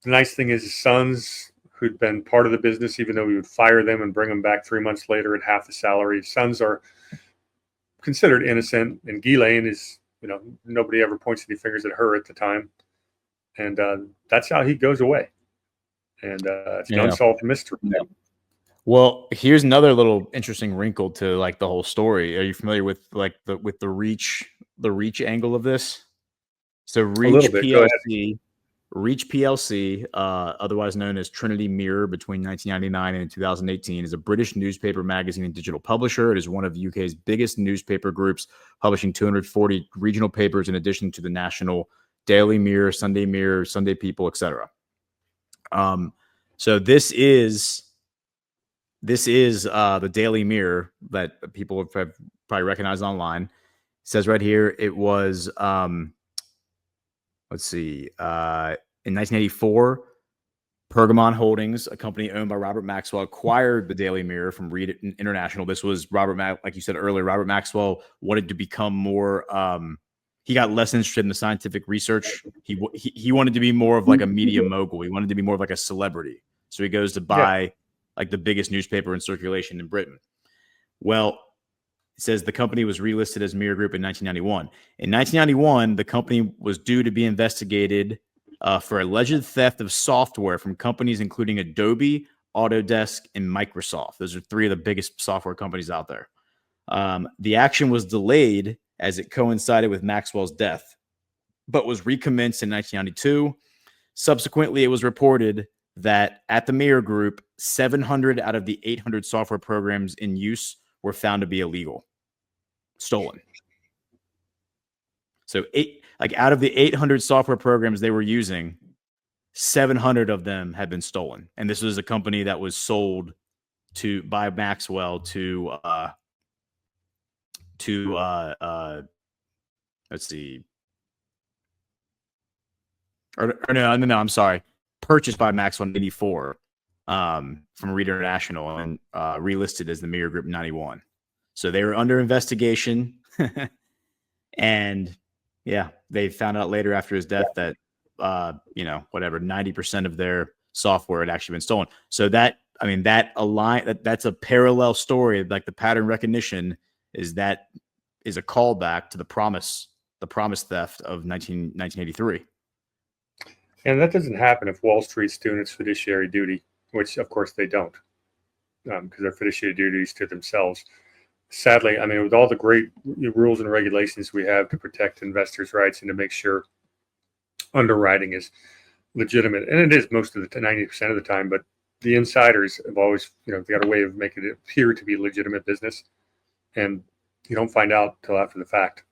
the nice thing is his sons, who'd been part of the business, even though he would fire them and bring them back 3 months later at half the salary, his sons are considered innocent. And Ghislaine is, nobody ever points any fingers at her at the time. And that's how he goes away. And it's an unsolved mystery. Yeah. Well, here's another little interesting wrinkle to the whole story. Are you familiar with the Reach angle of this? So Reach PLC, otherwise known as Trinity Mirror, between 1999 and 2018, is a British newspaper, magazine, and digital publisher. It is one of the UK's biggest newspaper groups, publishing 240 regional papers in addition to the national Daily Mirror, Sunday People, etc. So this is the Daily Mirror that people have probably recognized online. It says right here it was let's see, in 1984, Pergamon Holdings, a company owned by Robert Maxwell, acquired the Daily Mirror from Reed International. This was like you said earlier, Robert Maxwell wanted to become more, he got less interested in the scientific research. He wanted to be more of a media mogul. He wanted to be more of a celebrity. So he goes to buy the biggest newspaper in circulation in Britain. Well, it says the company was relisted as Mirror Group in 1991. In 1991, the company was due to be investigated for alleged theft of software from companies including Adobe, Autodesk, and Microsoft. Those are 3 of the biggest software companies out there. The action was delayed as it coincided with Maxwell's death, but was recommenced in 1992. Subsequently, it was reported that at the Mirror Group, 700 out of the 800 software programs in use were found to be illegal, stolen. So out of the 800 software programs they were using, 700 of them had been stolen. And this was a company that was sold by Maxwell to let's see. No, I'm sorry. Purchased by Maxwell in 1984 from Reed International and relisted as the Mirror Group in 91. So they were under investigation. And they found out later after his death that, 90% of their software had actually been stolen. So that's a parallel story. Like the pattern recognition is a callback to the promise theft of 1983. And that doesn't happen if Wall Street's doing its fiduciary duty, which of course they don't, because their fiduciary duties to themselves. Sadly, with all the great rules and regulations we have to protect investors' rights and to make sure underwriting is legitimate, and it is most of the 90% of the time. But the insiders have always, they got a way of making it appear to be legitimate business, and you don't find out till after the fact.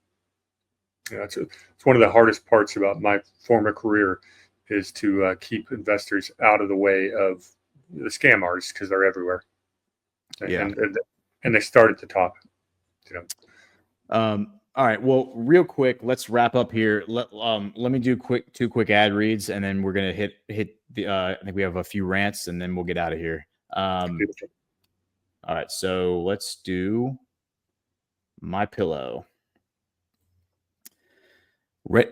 It's one of the hardest parts about my former career is to keep investors out of the way of the scam artists, because they're everywhere. Yeah. And they start at the top. All right. Well, real quick, let's wrap up here. Let me do two quick ad reads, and then we're gonna hit the. I think we have a few rants, and then we'll get out of here. All right. So let's do My Pillow.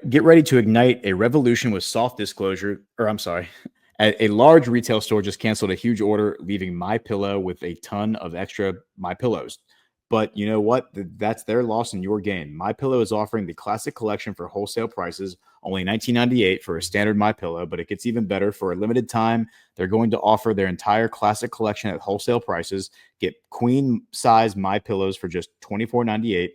Get ready to ignite a revolution with soft disclosure. Or I'm sorry, a large retail store just canceled a huge order, leaving My Pillow with a ton of extra My Pillows. But you know what? That's their loss and your gain. My Pillow is offering the classic collection for wholesale prices, only $19.98 for a standard My Pillow. But it gets even better. For a limited time, they're going to offer their entire classic collection at wholesale prices. Get queen size My Pillows for just $24.98.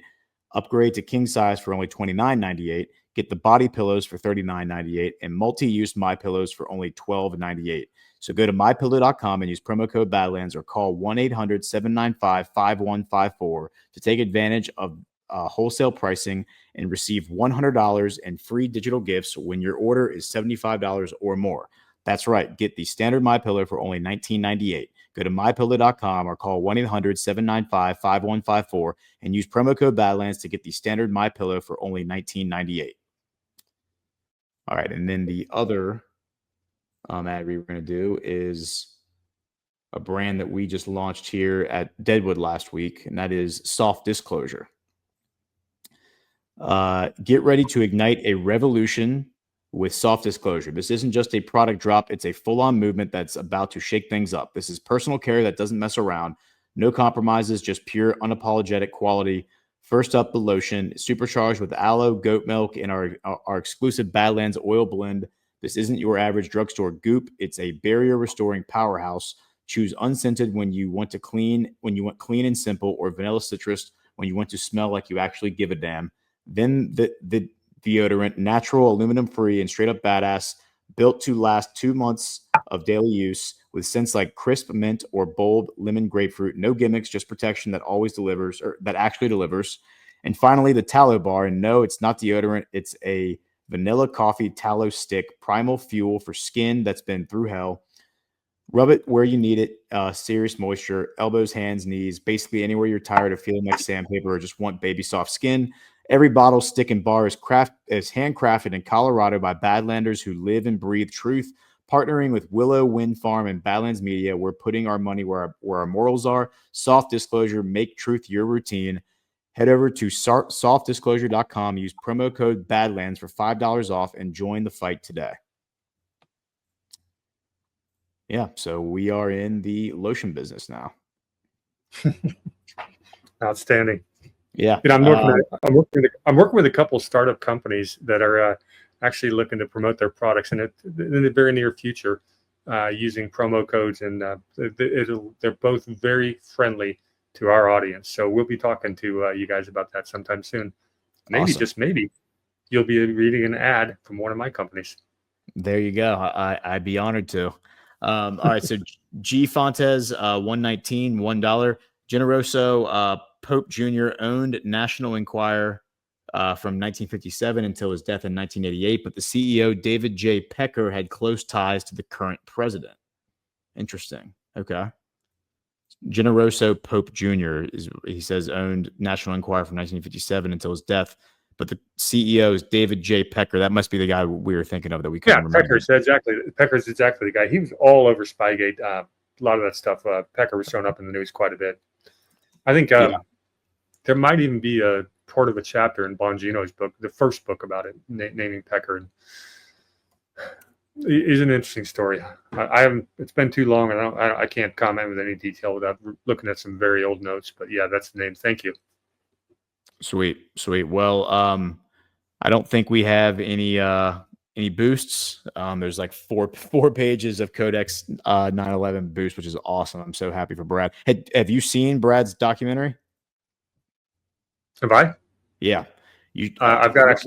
Upgrade to king size for only $29.98. Get the body pillows for $39.98 and multi-use My Pillows for only $12.98. So go to mypillow.com and use promo code Badlands or call 1-800-795-5154 to take advantage of wholesale pricing and receive $100 in free digital gifts when your order is $75 or more. That's right. Get the standard My Pillow for only $19.98. Go to mypillow.com or call 1-800-795-5154 and use promo code Badlands to get the standard My Pillow for only $19.98. All right, and then the other ad read we're going to do is a brand that we just launched here at Deadwood last week, and that is Soft Disclosure. Get ready to ignite a revolution with Soft Disclosure. This isn't just a product drop, it's a full-on movement that's about to shake things up. This is personal care that doesn't mess around. No compromises, just pure, unapologetic quality. First up, the lotion, supercharged with aloe, goat milk, and our exclusive Badlands oil blend. This isn't your average drugstore goop. It's a barrier-restoring powerhouse. Choose unscented when you want clean and simple, or vanilla citrus when you want to smell like you actually give a damn. Then the deodorant, natural, aluminum-free, and straight-up badass, built to last 2 months of daily use with scents like crisp mint or bold lemon grapefruit. No gimmicks, just protection that always delivers, or that actually delivers. And finally, the tallow bar. And no, it's not deodorant. It's a vanilla coffee tallow stick, primal fuel for skin that's been through hell. Rub it where you need it. Serious moisture, elbows, hands, knees, basically anywhere you're tired of feeling like sandpaper or just want baby soft skin. Every bottle, stick, and bar is handcrafted in Colorado by Badlanders who live and breathe truth. Partnering with Willow Wind Farm and Badlands Media, we're putting our money where our morals are. Soft Disclosure, make truth your routine. Head over to softdisclosure.com. Use promo code Badlands for $5 off and join the fight today. Yeah, so we are in the lotion business now. Outstanding. Yeah, I'm working with a couple of startup companies that are actually looking to promote their products in the very near future using promo codes, and they're both very friendly to our audience. So we'll be talking to you guys about that sometime soon. Maybe, awesome. Just maybe, you'll be reading an ad from one of my companies. There you go. I'd be honored to. All right, so G Fontes, $1.19, $1. Generoso, Pope Jr. owned National Enquirer from 1957 until his death in 1988, but the CEO, David J. Pecker, had close ties to the current president. Interesting. Okay. Generoso Pope Jr. he says owned National Enquirer from 1957 until his death, but the CEO is David J. Pecker. That must be the guy we were thinking of that we couldn't remember. Pecker's exactly the guy. He was all over Spygate. A lot of that stuff. Pecker was showing up in the news quite a bit. I think there might even be a part of a chapter in Bongino's book, the first book about it, naming Pecker. And it is an interesting story. I haven't. It's been too long, and I can't comment with any detail without looking at some very old notes. But yeah, that's the name. Thank you. Sweet. Well, I don't think we have any boosts. There's like four pages of Codex 9/11 boost, which is awesome. I'm so happy for Brad. Have you seen Brad's documentary? Have I? Yeah. Last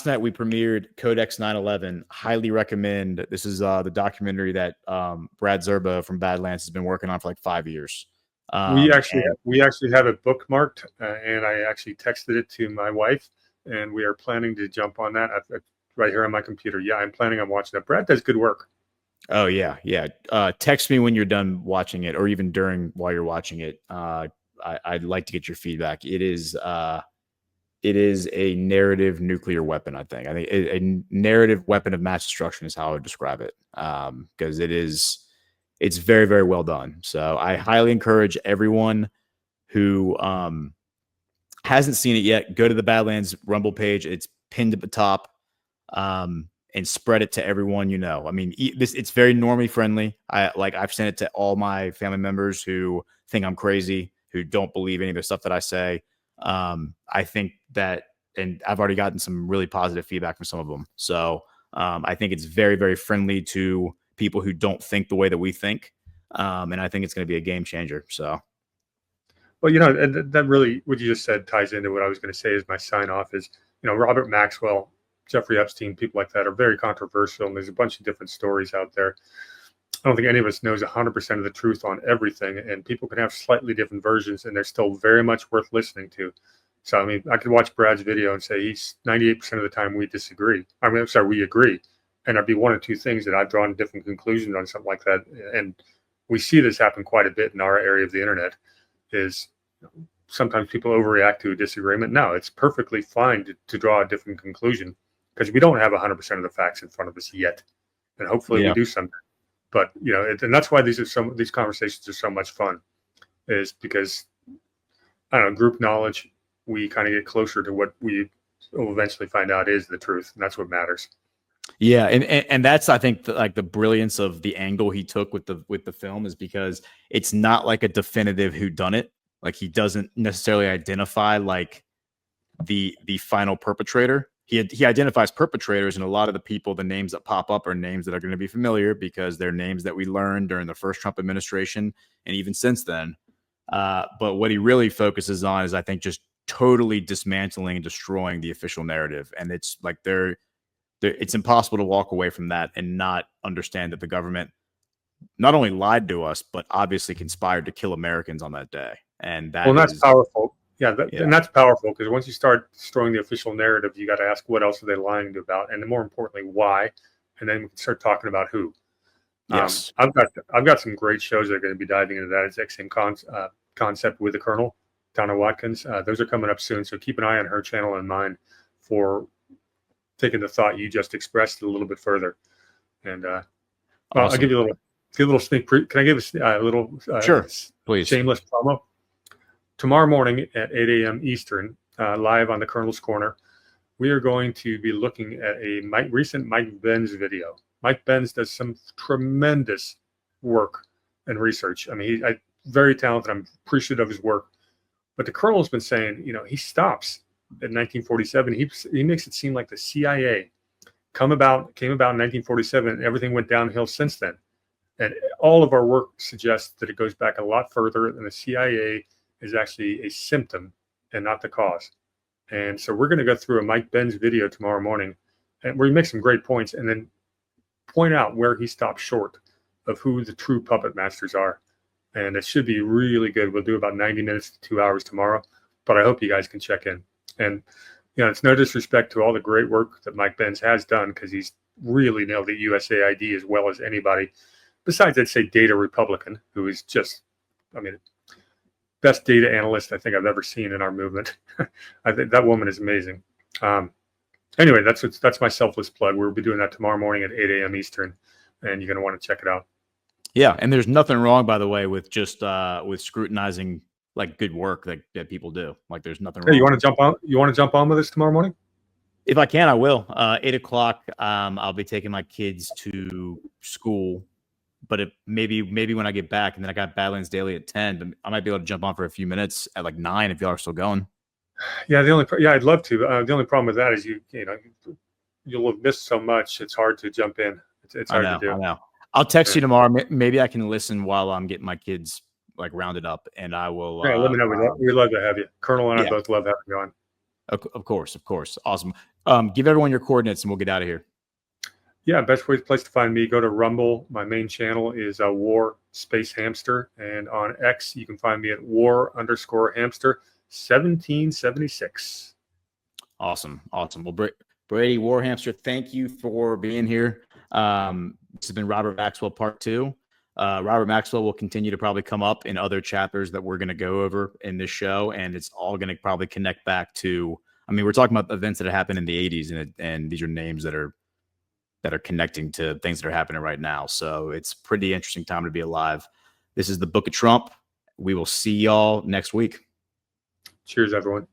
night we premiered Codex 9/11. Highly recommend. This is the documentary that Brad Zerba from Badlands has been working on for like 5 years. We actually have it bookmarked, and I actually texted it to my wife, and we are planning to jump on that right here on my computer. Yeah, I'm planning on watching that. Brad does good work. Oh yeah. Text me when you're done watching it, or even while you're watching it. I'd like to get your feedback. It is a narrative nuclear weapon. I think a narrative weapon of mass destruction is how I would describe it. Because it's very, very well done. So I highly encourage everyone who hasn't seen it yet, go to the Badlands Rumble page. It's pinned at the top, and spread it to everyone you know. I mean, it's very normie friendly. I've sent it to all my family members who think I'm crazy, who don't believe any of the stuff that I say. I think that, and I've already gotten some really positive feedback from some of them. So I think it's very, very friendly to people who don't think the way that we think. And I think it's going to be a game changer. So, well, that really, what you just said ties into what I was going to say as my sign off is, Robert Maxwell, Jeffrey Epstein, people like that are very controversial. And there's a bunch of different stories out there. I don't think any of us knows 100% of the truth on everything, and people can have slightly different versions, and they're still very much worth listening to. So, I mean, I could watch Brad's video and say he's 98% of the time we disagree. We agree. And there'd be one or two things that I've drawn different conclusions on, something like that. And we see this happen quite a bit in our area of the internet, is sometimes people overreact to a disagreement. No, it's perfectly fine to draw a different conclusion, because we don't have 100% of the facts in front of us yet. And hopefully we do something. But, and that's why these conversations are so much fun, is because, I don't know, group knowledge, we kind of get closer to what we will eventually find out is the truth. And that's what matters. Yeah. And that's, I think, the brilliance of the angle he took with the film is because it's not like a definitive whodunit. Like, he doesn't necessarily identify like the final perpetrator. He identifies perpetrators, and a lot of the people, the names that pop up are names that are going to be familiar because they're names that we learned during the first Trump administration and even since then. But what he really focuses on is, I think, just totally dismantling and destroying the official narrative. And it's like it's impossible to walk away from that and not understand that the government not only lied to us, but obviously conspired to kill Americans on that day. And that's powerful. Yeah, and that's powerful, because once you start destroying the official narrative, you got to ask, what else are they lying about, and then more importantly, why, and then we can start talking about who. Yes, I've got some great shows that are going to be diving into that exact same concept with the Colonel, Donna Watkins. Those are coming up soon, so keep an eye on her channel and mine for taking the thought you just expressed a little bit further. And awesome. I'll give you a little sneak preview. Can I give a little sure, please, shameless promo? Tomorrow morning at 8 a.m. Eastern, live on the Colonel's Corner, we are going to be looking at a recent Mike Benz video. Mike Benz does some tremendous work and research. I mean, he's very talented. I'm appreciative of his work. But the Colonel's been saying, he stops at 1947. He makes it seem like the CIA came about in 1947, and everything went downhill since then. And all of our work suggests that it goes back a lot further, and the CIA is actually a symptom and not the cause. And so we're going to go through a Mike Benz video tomorrow morning, and where he makes some great points, and then point out where he stopped short of who the true puppet masters are. And it should be really good. We'll do about 90 minutes to 2 hours tomorrow, but I hope you guys can check in. And, it's no disrespect to all the great work that Mike Benz has done, because he's really nailed the USAID as well as anybody, besides, I'd say, Data Republican, who is just, best data analyst I think I've ever seen in our movement. I think that woman is amazing. Anyway, that's my selfless plug. We'll be doing that tomorrow morning at 8 a.m. Eastern, and you're going to want to check it out. Yeah, and there's nothing wrong, by the way, with just with scrutinizing like good work that people do. Like, there's nothing wrong. Hey, you want to jump on with us tomorrow morning? If I can, I will. 8 o'clock. I'll be taking my kids to school. But maybe when I get back, and then I got Badlands Daily at 10, but I might be able to jump on for a few minutes at like 9 if y'all are still going. Yeah, I'd love to. The only problem with that is you'll have missed so much. It's hard to jump in. It's hard to do. I know. I'll text you tomorrow. Maybe I can listen while I'm getting my kids like rounded up, and I will. Yeah, let me know. We'd love to have you. Colonel and I both love having you on. Of course. Awesome. Give everyone your coordinates and we'll get out of here. Yeah, best place to find me, go to Rumble. My main channel is War Space Hamster. And on X, you can find me at War_Hamster 1776. Awesome. Well, Brady War Hamster, thank you for being here. This has been Robert Maxwell Part 2. Robert Maxwell will continue to probably come up in other chapters that we're going to go over in this show, and it's all going to probably connect back to, I mean, we're talking about events that happened in the 80s, and these are names that are connecting to things that are happening right now. So it's a pretty interesting time to be alive. This is the Book of Trump. We will see y'all next week. Cheers, everyone.